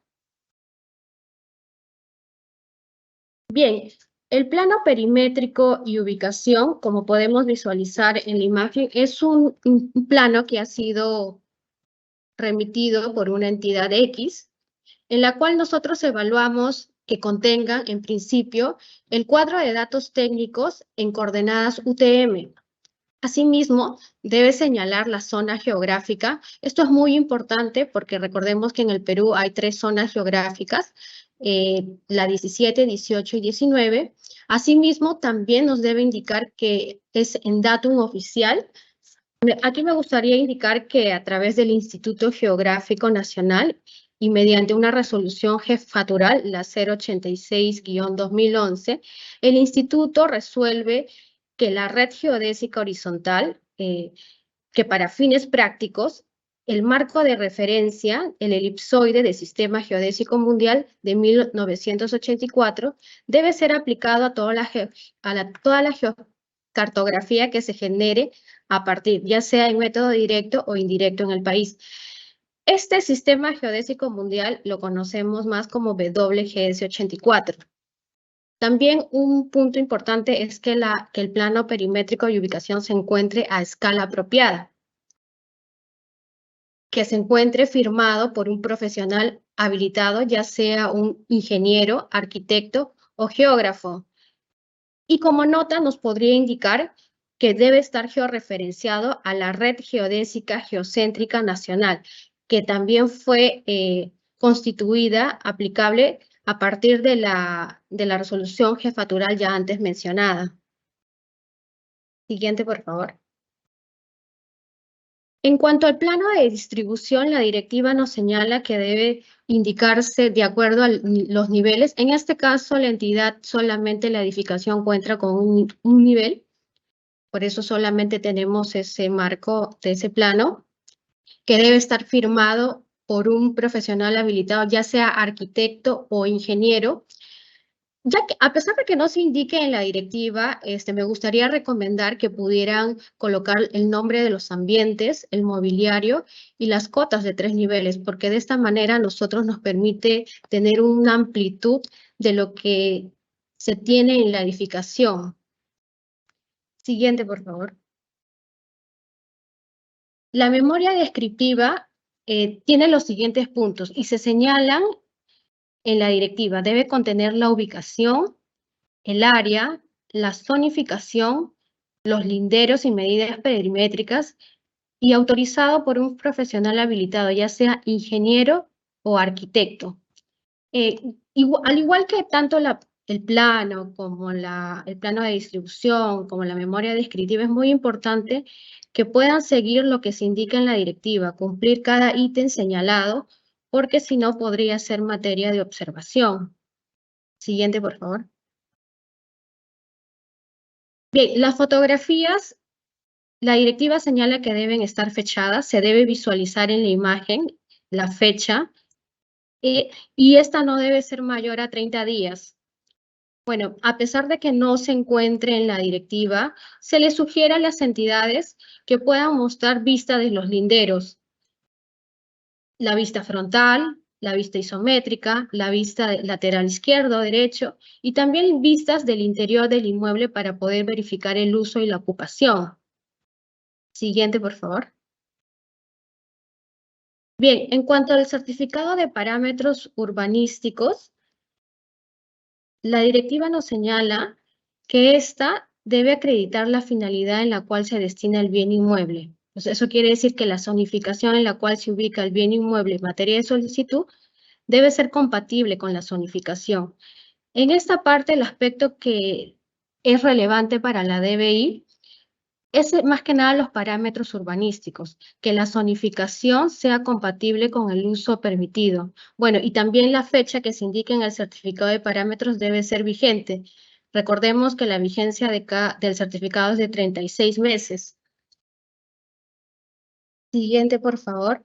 Bien, el plano perimétrico y ubicación, como podemos visualizar en la imagen, es un plano que ha sido remitido por una entidad X, en la cual nosotros evaluamos que contenga, en principio, el cuadro de datos técnicos en coordenadas UTM. Asimismo, debe señalar la zona geográfica. Esto es muy importante porque recordemos que en el Perú hay 3 zonas geográficas, la 17, 18 y 19. Asimismo, también nos debe indicar que es en datum oficial. Aquí me gustaría indicar que a través del Instituto Geográfico Nacional y mediante una resolución jefatural, la 086-2011, el instituto resuelve que la red geodésica horizontal, que para fines prácticos, el marco de referencia, el elipsoide del Sistema Geodésico Mundial de 1984, debe ser aplicado a toda la geocartografía que se genere a partir, ya sea en método directo o indirecto en el país. Este Sistema Geodésico Mundial lo conocemos más como WGS 84. También un punto importante es que el plano perimétrico y ubicación se encuentre a escala apropiada, que se encuentre firmado por un profesional habilitado, ya sea un ingeniero, arquitecto o geógrafo. Y como nota nos podría indicar que debe estar georreferenciado a la Red Geodésica Geocéntrica Nacional, que también fue constituida, aplicable a partir de la resolución jefatural ya antes mencionada. Siguiente, por favor. En cuanto al plano de distribución, la directiva nos señala que debe indicarse de acuerdo a los niveles. En este caso, la entidad, solamente la edificación cuenta con un nivel, por eso solamente tenemos ese marco de ese plano, que debe estar firmado por un profesional habilitado, ya sea arquitecto o ingeniero. Ya que, a pesar de que no se indique en la directiva, me gustaría recomendar que pudieran colocar el nombre de los ambientes, el mobiliario y las cotas de 3 niveles, porque de esta manera nosotros nos permite tener una amplitud de lo que se tiene en la edificación. Siguiente, por favor. La memoria descriptiva tiene los siguientes puntos y se señalan en la directiva. Debe contener la ubicación, el área, la zonificación, los linderos y medidas perimétricas y autorizado por un profesional habilitado, ya sea ingeniero o arquitecto. Al igual que tanto el plano como el plano de distribución, como la memoria descriptiva, es muy importante que puedan seguir lo que se indica en la directiva, cumplir cada ítem señalado, porque si no podría ser materia de observación. Siguiente, por favor. Bien, las fotografías, la directiva señala que deben estar fechadas, se debe visualizar en la imagen la fecha, y esta no debe ser mayor a 30 días. Bueno, a pesar de que no se encuentre en la directiva, se le sugiere a las entidades que puedan mostrar vista de los linderos. La vista frontal, la vista isométrica, la vista lateral izquierdo, derecho, y también vistas del interior del inmueble para poder verificar el uso y la ocupación. Siguiente, por favor. Bien, en cuanto al certificado de parámetros urbanísticos, la directiva nos señala que ésta debe acreditar la finalidad en la cual se destina el bien inmueble. Pues eso quiere decir que la zonificación en la cual se ubica el bien inmueble en materia de solicitud debe ser compatible con la zonificación. En esta parte, el aspecto que es relevante para la DBI es más que nada los parámetros urbanísticos, que la zonificación sea compatible con el uso permitido. Bueno, y también la fecha que se indique en el certificado de parámetros debe ser vigente. Recordemos que la vigencia del certificado es de 36 meses. Siguiente, por favor.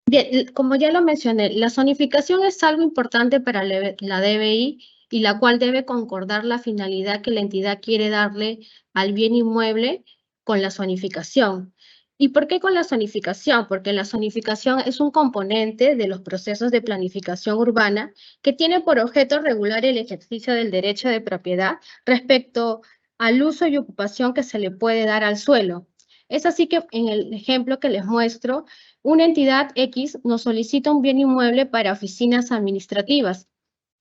Bien, como ya lo mencioné, la zonificación es algo importante para la DBI y la cual debe concordar la finalidad que la entidad quiere darle al bien inmueble con la zonificación. ¿Y por qué con la zonificación? Porque la zonificación es un componente de los procesos de planificación urbana que tiene por objeto regular el ejercicio del derecho de propiedad respecto al uso y ocupación que se le puede dar al suelo. Es así que en el ejemplo que les muestro, una entidad X nos solicita un bien inmueble para oficinas administrativas.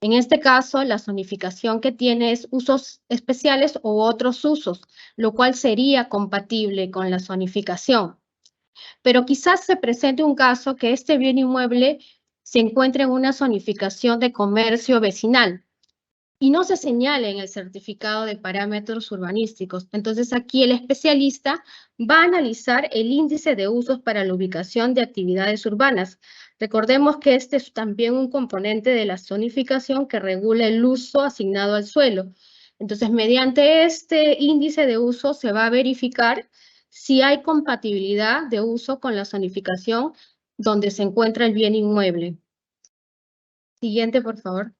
En este caso, la zonificación que tiene es usos especiales u otros usos, lo cual sería compatible con la zonificación. Pero quizás se presente un caso que este bien inmueble se encuentre en una zonificación de comercio vecinal y no se señala en el certificado de parámetros urbanísticos. Entonces aquí el especialista va a analizar el índice de usos para la ubicación de actividades urbanas. Recordemos que este es también un componente de la zonificación que regula el uso asignado al suelo. Entonces, mediante este índice de uso se va a verificar si hay compatibilidad de uso con la zonificación donde se encuentra el bien inmueble. Siguiente, por favor.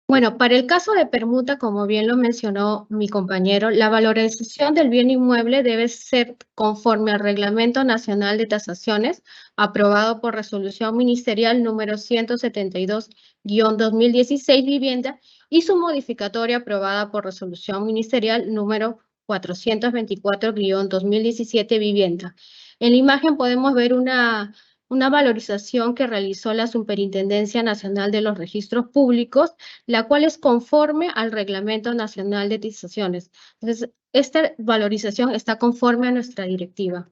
Bueno, para el caso de permuta, como bien lo mencionó mi compañero, la valorización del bien inmueble debe ser conforme al Reglamento Nacional de Tasaciones, aprobado por Resolución Ministerial número 172-2016 Vivienda, y su modificatoria aprobada por Resolución Ministerial número 424-2017 Vivienda. En la imagen podemos ver una valorización que realizó la Superintendencia Nacional de los Registros Públicos, la cual es conforme al Reglamento Nacional de Tasaciones. Entonces, esta valorización está conforme a nuestra directiva.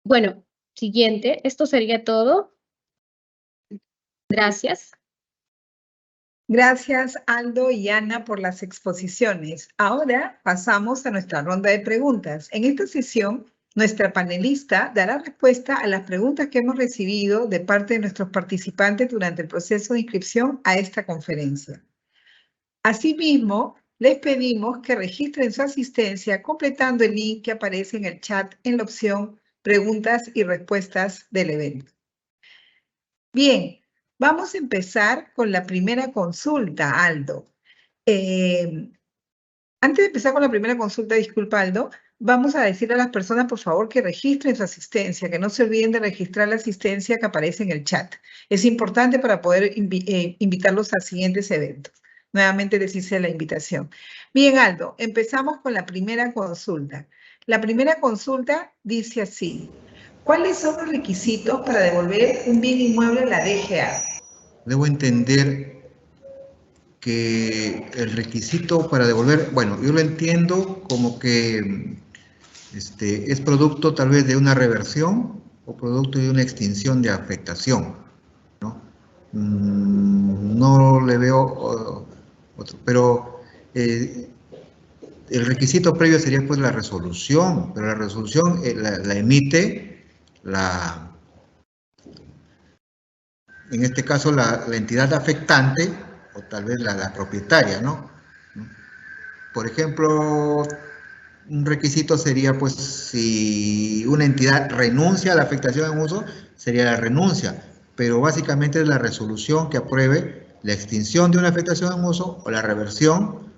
Bueno, siguiente, esto sería todo. Gracias. Gracias, Aldo y Ana, por las exposiciones. Ahora pasamos a nuestra ronda de preguntas. En esta sesión, nuestra panelista dará respuesta a las preguntas que hemos recibido de parte de nuestros participantes durante el proceso de inscripción a esta conferencia. Asimismo, les pedimos que registren su asistencia completando el link que aparece en el chat en la opción Preguntas y Respuestas del evento. Bien, vamos a empezar con la primera consulta, Aldo. Antes de empezar con la primera consulta, disculpa, Aldo, vamos a decirle a las personas, por favor, que registren su asistencia, que no se olviden de registrar la asistencia que aparece en el chat. Es importante para poder invitarlos a siguientes eventos. Nuevamente les hice la invitación. Bien, Aldo, empezamos con la primera consulta. La primera consulta dice así: ¿cuáles son los requisitos para devolver un bien inmueble a la DGA? Debo entender que el requisito para devolver, bueno, yo lo entiendo como que es producto tal vez de una reversión o producto de una extinción de afectación, ¿no? No le veo otro, pero el requisito previo sería pues la resolución, pero la resolución la emite en este caso la entidad afectante o tal vez la propietaria, ¿no? Por ejemplo, un requisito sería, pues, si una entidad renuncia a la afectación en uso, sería la renuncia, pero básicamente es la resolución que apruebe la extinción de una afectación en uso o la reversión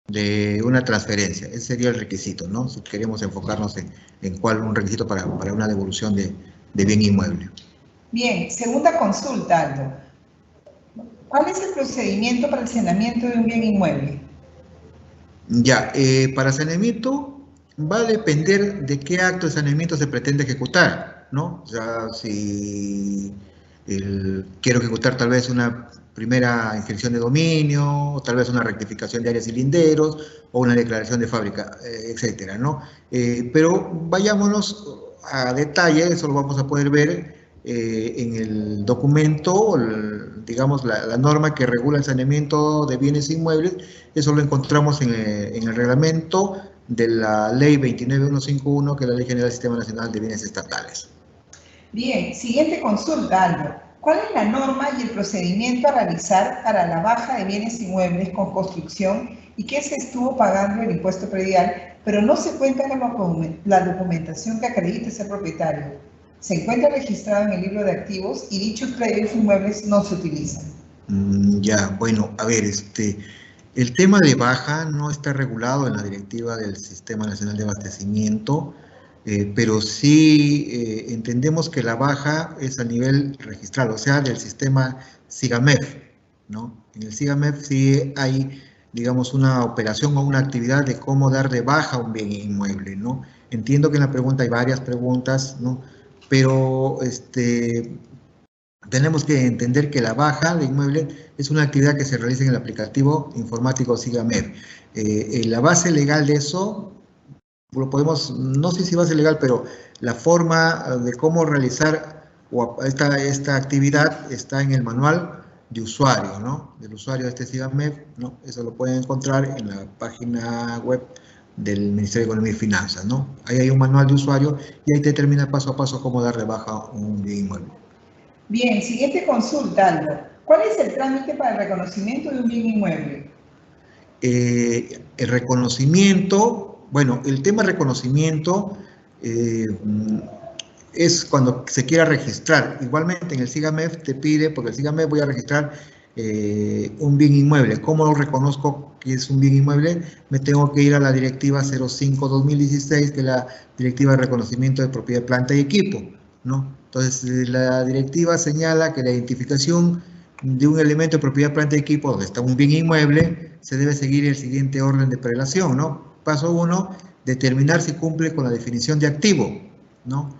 de una transferencia. Ese sería el requisito, ¿no? Si queremos enfocarnos en cuál un requisito para una devolución de bien inmueble. Bien, segunda consulta, Aldo. ¿Cuál es el procedimiento para el saneamiento de un bien inmueble? Ya, para saneamiento va a depender de qué acto de saneamiento se pretende ejecutar, ¿no? O sea, si quiero ejecutar tal vez una primera inscripción de dominio, o tal vez una rectificación de áreas y linderos, o una declaración de fábrica, etcétera, ¿no? Pero vayámonos a detalle, eso lo vamos a poder ver en el documento digamos, la norma que regula el saneamiento de bienes inmuebles, eso lo encontramos en el reglamento de la Ley 29151, que es la Ley General del Sistema Nacional de Bienes Estatales. Bien, siguiente consulta, Aldo. ¿Cuál es la norma y el procedimiento a realizar para la baja de bienes inmuebles con construcción y que se estuvo pagando el impuesto predial, pero no se cuenta con la documentación que acredite ser propietario? Se encuentra registrado en el libro de activos y dichos predios inmuebles no se utilizan. Ya, bueno, a ver, el tema de baja no está regulado en la directiva del Sistema Nacional de Abastecimiento, pero sí entendemos que la baja es a nivel registral, o sea, del sistema SIGAMEF, ¿no? En el SIGAMEF sí hay, digamos, una operación o una actividad de cómo dar de baja un bien inmueble, ¿no? Entiendo que en la pregunta hay varias preguntas, ¿no? Pero tenemos que entender que la baja de inmueble es una actividad que se realiza en el aplicativo informático SIGAMEF. La base legal de eso, lo podemos, no sé si base legal, pero la forma de cómo realizar esta actividad está en el manual de usuario, ¿no? Del usuario de este SIGAMEF, ¿no? Eso lo pueden encontrar en la página web del Ministerio de Economía y Finanzas, ¿no? Ahí hay un manual de usuario y ahí te determina paso a paso cómo dar de baja un bien inmueble. Bien, siguiente consulta, Aldo. ¿Cuál es el trámite para el reconocimiento de un bien inmueble? El reconocimiento, bueno, el tema reconocimiento es cuando se quiera registrar. Igualmente en el SIGAMEF te pide, porque el SIGAMEF voy a registrar un bien inmueble. ¿Cómo reconozco que es un bien inmueble? Me tengo que ir a la directiva 05-2016, que es la directiva de reconocimiento de propiedad, planta y equipo, ¿no? Entonces, la directiva señala que la identificación de un elemento de propiedad, planta y equipo, donde está un bien inmueble, se debe seguir el siguiente orden de prelación, ¿no? Paso 1, determinar si cumple con la definición de activo, ¿no?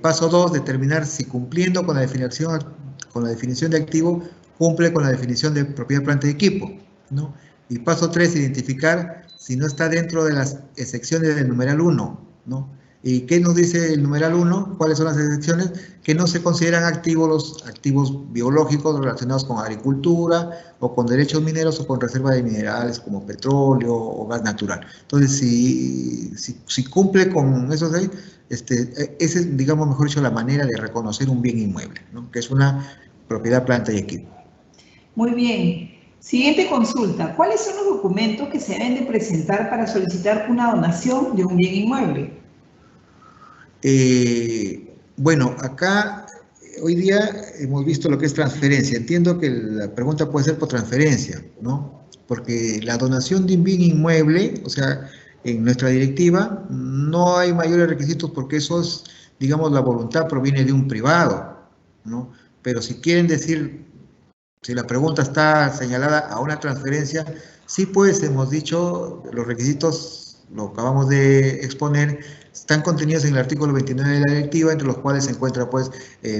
Paso 2, determinar si cumpliendo con la definición de activo, cumple con la definición de propiedad, planta y equipo, ¿no? Y paso 3, identificar si no está dentro de las excepciones del numeral 1, ¿no? ¿Y qué nos dice el numeral 1? ¿Cuáles son las excepciones? Que no se consideran activos los activos biológicos relacionados con agricultura o con derechos mineros o con reserva de minerales como petróleo o gas natural. Entonces, si cumple con esos ahí, esa es, digamos, mejor dicho, la manera de reconocer un bien inmueble, ¿no? Que es una propiedad, planta y equipo. Muy bien. Siguiente consulta. ¿Cuáles son los documentos que se deben de presentar para solicitar una donación de un bien inmueble? Bueno, acá hoy día hemos visto lo que es transferencia. Entiendo que la pregunta puede ser por transferencia, ¿no? Porque la donación de un bien inmueble, o sea, en nuestra directiva no hay mayores requisitos porque eso es, digamos, la voluntad proviene de un privado, ¿no? Pero si quieren decir, si la pregunta está señalada a una transferencia, sí, pues hemos dicho los requisitos, lo acabamos de exponer, están contenidos en el artículo 29 de la directiva, entre los cuales se encuentra, pues,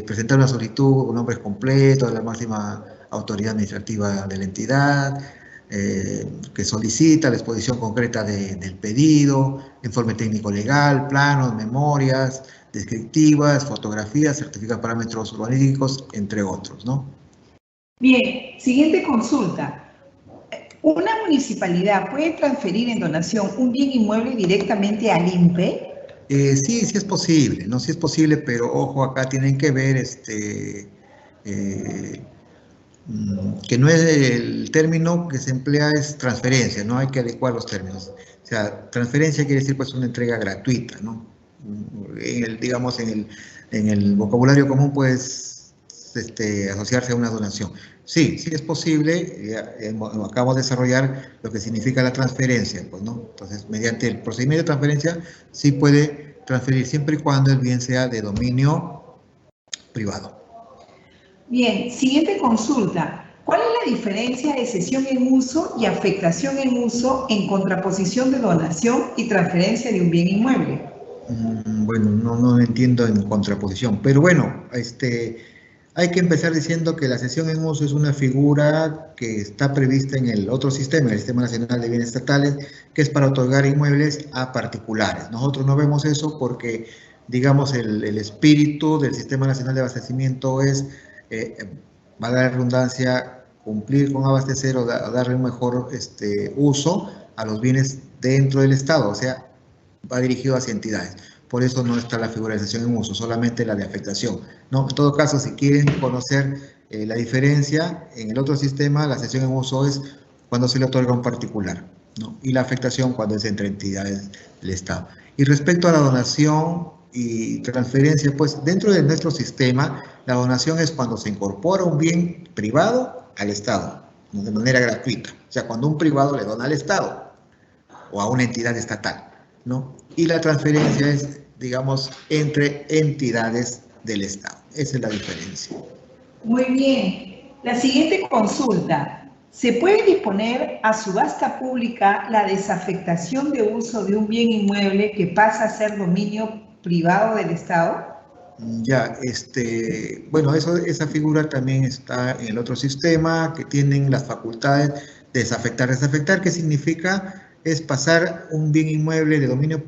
presentar una solicitud con nombres completos de la máxima autoridad administrativa de la entidad, que solicita la exposición concreta del pedido, informe técnico legal, planos, memorias descriptivas, fotografías, certificados de parámetros urbanísticos, entre otros, ¿no? Bien, siguiente consulta. ¿Una municipalidad puede transferir en donación un bien inmueble directamente al INPE? Sí, sí es posible, ¿no? Sí es posible, pero ojo, acá tienen que ver que no es el término que se emplea es transferencia, ¿no? Hay que adecuar los términos. O sea, transferencia quiere decir pues una entrega gratuita, ¿no? Digamos, en el vocabulario común, pues, asociarse a una donación. Sí, sí es posible, acabamos de desarrollar lo que significa la transferencia, pues, ¿no? Entonces, mediante el procedimiento de transferencia, sí puede transferir siempre y cuando el bien sea de dominio privado. Bien, siguiente consulta. ¿Cuál es la diferencia de cesión en uso y afectación en uso en contraposición de donación y transferencia de un bien inmueble? Bueno, no entiendo en contraposición, pero bueno, hay que empezar diciendo que la cesión en uso es una figura que está prevista en el otro sistema, el Sistema Nacional de Bienes Estatales, que es para otorgar inmuebles a particulares. Nosotros no vemos eso porque, digamos, el espíritu del Sistema Nacional de Abastecimiento es valga la redundancia, cumplir con abastecer o darle un mejor uso a los bienes dentro del Estado, o sea, va dirigido hacia entidades. Por eso no está la figura de cesión en uso, solamente la de afectación, ¿no? En todo caso, si quieren conocer la diferencia, en el otro sistema la cesión en uso es cuando se le otorga a un particular, ¿no? Y la afectación cuando es entre entidades del Estado. Y respecto a la donación y transferencia, pues dentro de nuestro sistema, la donación es cuando se incorpora un bien privado al Estado, ¿no? De manera gratuita. O sea, cuando un privado le dona al Estado o a una entidad estatal, ¿no? Y la transferencia es, digamos, entre entidades del Estado. Esa es la diferencia. Muy bien. La siguiente consulta. ¿Se puede disponer a subasta pública la desafectación de uso de un bien inmueble que pasa a ser dominio privado del Estado? Ya, bueno, esa figura también está en el otro sistema, que tienen las facultades de desafectar. Desafectar, ¿qué significa? Es pasar un bien inmueble de dominio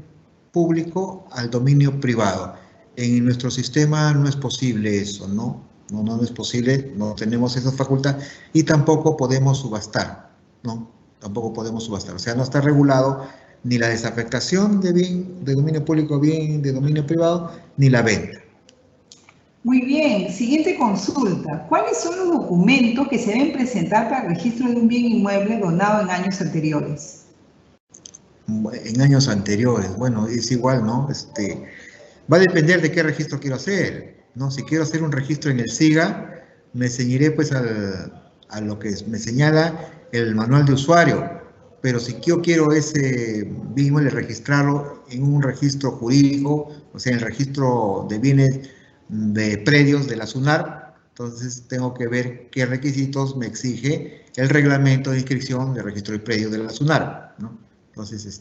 público al dominio privado. En nuestro sistema no es posible eso, ¿no? No es posible, no tenemos esa facultad y tampoco podemos subastar, ¿no? Tampoco podemos subastar. O sea, no está regulado ni la desafectación de bien de dominio público a bien de dominio privado, ni la venta. Muy bien, siguiente consulta. ¿Cuáles son los documentos que se deben presentar para el registro de un bien inmueble donado en años anteriores? En años anteriores, bueno, es igual, ¿no? Va a depender de qué registro quiero hacer, ¿no? Si quiero hacer un registro en el SIGA, me ceñiré pues a lo que me señala el manual de usuario, pero si yo quiero ese bien inmueble registrarlo en un registro jurídico, o sea, en el registro de bienes de predios de la SUNAR, entonces tengo que ver qué requisitos me exige el reglamento de inscripción de registro de predios de la SUNAR, ¿no? Entonces,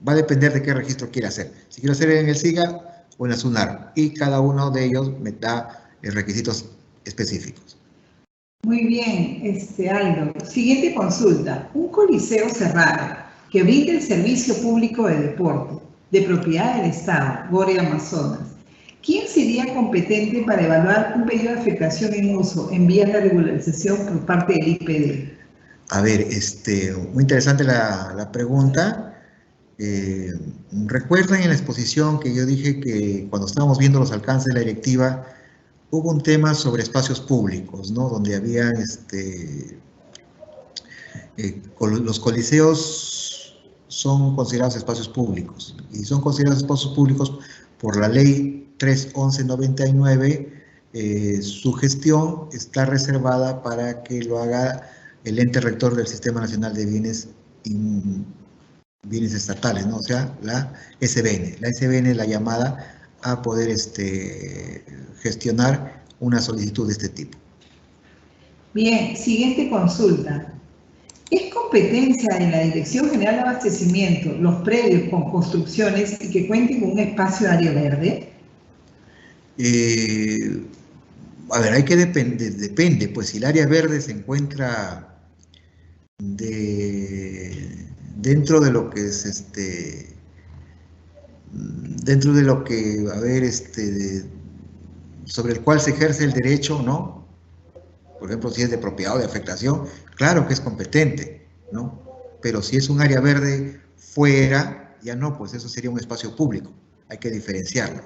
va a depender de qué registro quiera hacer. Si quiero hacer en el SIGA o en la SUNAR, y cada uno de ellos me da requisitos específicos. Muy bien, Aldo. Siguiente consulta. Un coliseo cerrado que brinde el servicio público de deporte, de propiedad del Estado, Gore Amazonas. ¿Quién sería competente para evaluar un pedido de afectación en uso en vías de regularización por parte del IPD? A ver, muy interesante la pregunta. Recuerdan en la exposición que yo dije que cuando estábamos viendo los alcances de la directiva, hubo un tema sobre espacios públicos, ¿no? Donde había los coliseos son considerados espacios públicos y son considerados espacios públicos por la ley 31199. Su gestión está reservada para que lo haga el ente rector del Sistema Nacional de Bienes Estatales, ¿no? O sea, la SBN. La SBN es la llamada a poder gestionar una solicitud de este tipo. Bien, siguiente consulta. ¿Es competencia de la Dirección General de Abastecimiento los predios con construcciones y que cuenten con un espacio de área verde? A ver, hay que depende, pues si el área verde se encuentra dentro de lo que es dentro de lo que, a ver, sobre el cual se ejerce el derecho, ¿no? Por ejemplo, si es de propiedad o de afectación, claro que es competente, ¿no? Pero si es un área verde fuera, ya no, pues eso sería un espacio público, hay que diferenciarlo.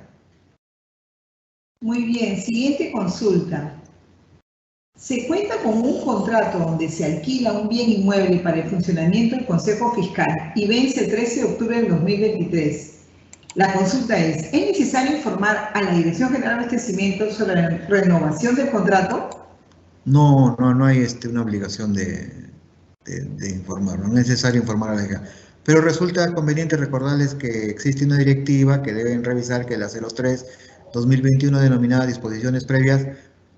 Muy bien, siguiente consulta. ¿Se cuenta con un contrato donde se alquila un bien inmueble para el funcionamiento del Consejo Fiscal y vence el 13 de octubre del 2023? La consulta ¿es necesario informar a la Dirección General de Abastecimiento sobre la renovación del contrato? No hay una obligación de informar, no es necesario informar a la DGA. Pero resulta conveniente recordarles que existe una directiva que deben revisar, que es la 03/2021, denominada Disposiciones Previas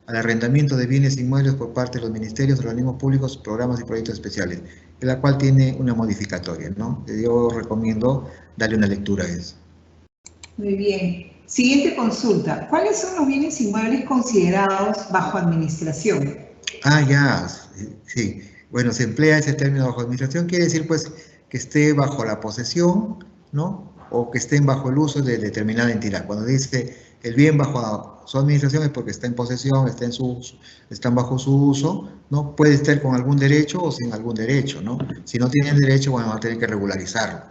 al Arrendamiento de Bienes Inmuebles por parte de los ministerios, organismos públicos, programas y proyectos especiales, en la cual tiene una modificatoria, ¿no? Yo recomiendo darle una lectura a eso. Muy bien. Siguiente consulta. ¿Cuáles son los bienes inmuebles considerados bajo administración? Ah, ya, sí. Bueno, se emplea ese término bajo administración, quiere decir pues que esté bajo la posesión, ¿no? O que estén bajo el uso de determinada entidad. Cuando dice el bien bajo su administración es porque está en posesión, están bajo su uso, ¿no? Puede estar con algún derecho o sin algún derecho, ¿no? Si no tienen derecho, bueno, van a tener que regularizarlo.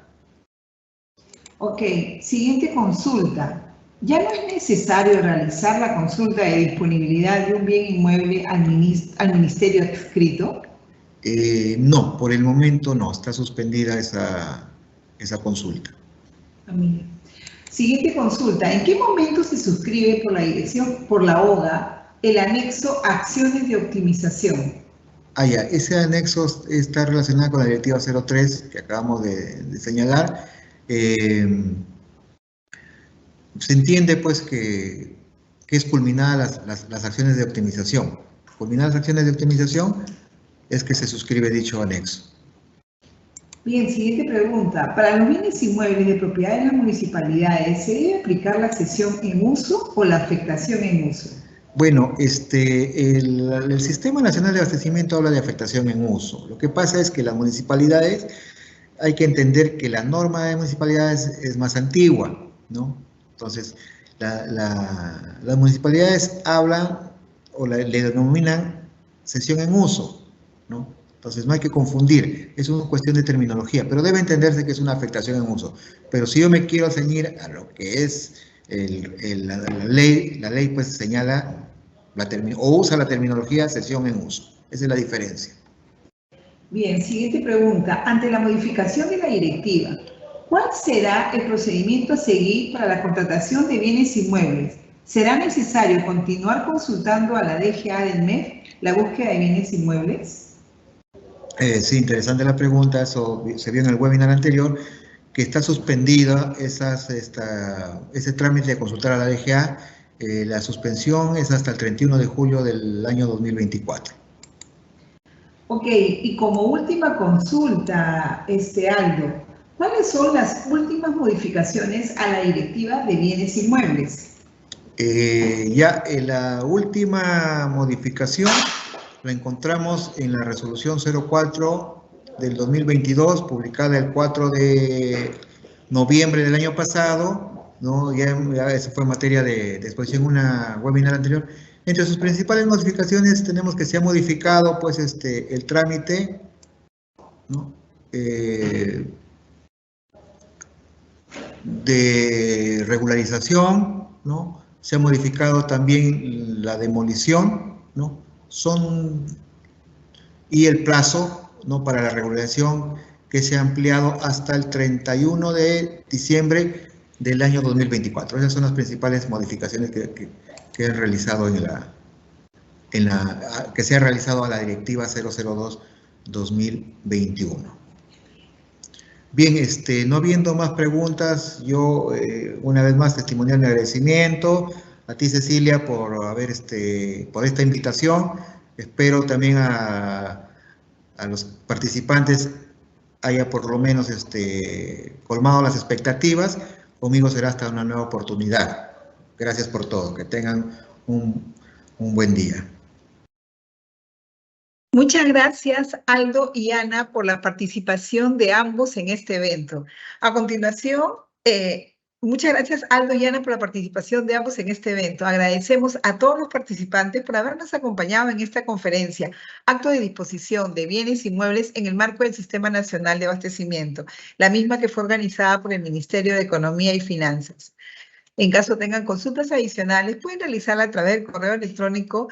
Ok, siguiente consulta. ¿Ya no es necesario realizar la consulta de disponibilidad de un bien inmueble al ministerio adscrito? No, por el momento no, está suspendida esa consulta. Siguiente consulta. ¿En qué momento se suscribe por la dirección, por la OGA, el anexo Acciones de Optimización? Ya, ese anexo está relacionado con la directiva 03 que acabamos de señalar. Se entiende pues que es culminadas las acciones de optimización. Culminadas las acciones de optimización es que se suscribe dicho anexo. Bien, siguiente pregunta. Para los bienes inmuebles de propiedad de las municipalidades, ¿se debe aplicar la cesión en uso o la afectación en uso? Bueno, el Sistema Nacional de Abastecimiento habla de afectación en uso. Lo que pasa es que las municipalidades, hay que entender que la norma de municipalidades es más antigua, ¿no? Entonces, las municipalidades hablan o le denominan cesión en uso, ¿no? Entonces, no hay que confundir, es una cuestión de terminología, pero debe entenderse que es una afectación en uso. Pero si yo me quiero ceñir a lo que es la ley pues señala o usa la terminología cesión en uso. Esa es la diferencia. Bien, siguiente pregunta. Ante la modificación de la directiva, ¿cuál será el procedimiento a seguir para la contratación de bienes inmuebles? ¿Será necesario continuar consultando a la DGA del MEF la búsqueda de bienes inmuebles? Sí, interesante la pregunta. Eso se vio en el webinar anterior, que está suspendida ese trámite de consultar a la DGA. La suspensión es hasta el 31 de julio del año 2024. Ok, y como última consulta, Aldo, ¿cuáles son las últimas modificaciones a la directiva de bienes inmuebles? La última modificación la encontramos en la resolución 04 del 2022, publicada el 4 de noviembre del año pasado, ¿no? Ya eso fue materia de exposición en una webinar anterior. Entre sus principales modificaciones tenemos que se ha modificado pues el trámite, ¿no? De regularización, ¿no? Se ha modificado también la demolición, ¿no? Y el plazo, ¿no? Para la regularización, que se ha ampliado hasta el 31 de diciembre del año 2024. Esas son las principales modificaciones que han realizado que se ha realizado a la directiva 002-2021. Bien, no habiendo más preguntas, yo una vez más testimonial mi agradecimiento a ti, Cecilia, por por esta invitación. Espero también a los participantes haya por lo menos colmado las expectativas. Conmigo será hasta una nueva oportunidad. Gracias por todo. Que tengan un buen día. Muchas gracias, Aldo y Ana, por la participación de ambos en este evento. A continuación, muchas gracias, Aldo y Ana, por la participación de ambos en este evento. Agradecemos a todos los participantes por habernos acompañado en esta conferencia, Acto de Disposición de Bienes Inmuebles en el marco del Sistema Nacional de Abastecimiento, la misma que fue organizada por el Ministerio de Economía y Finanzas. En caso tengan consultas adicionales, pueden realizarla a través del correo electrónico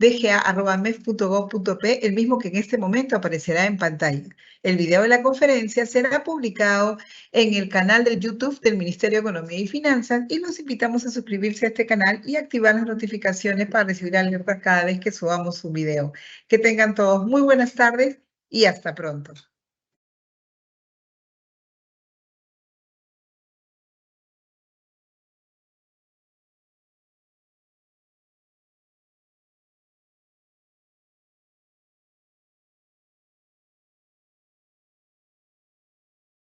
dga@mef.gov.p, el mismo que en este momento aparecerá en pantalla. El video de la conferencia será publicado en el canal de YouTube del Ministerio de Economía y Finanzas y los invitamos a suscribirse a este canal y activar las notificaciones para recibir alertas cada vez que subamos un video. Que tengan todos muy buenas tardes y hasta pronto.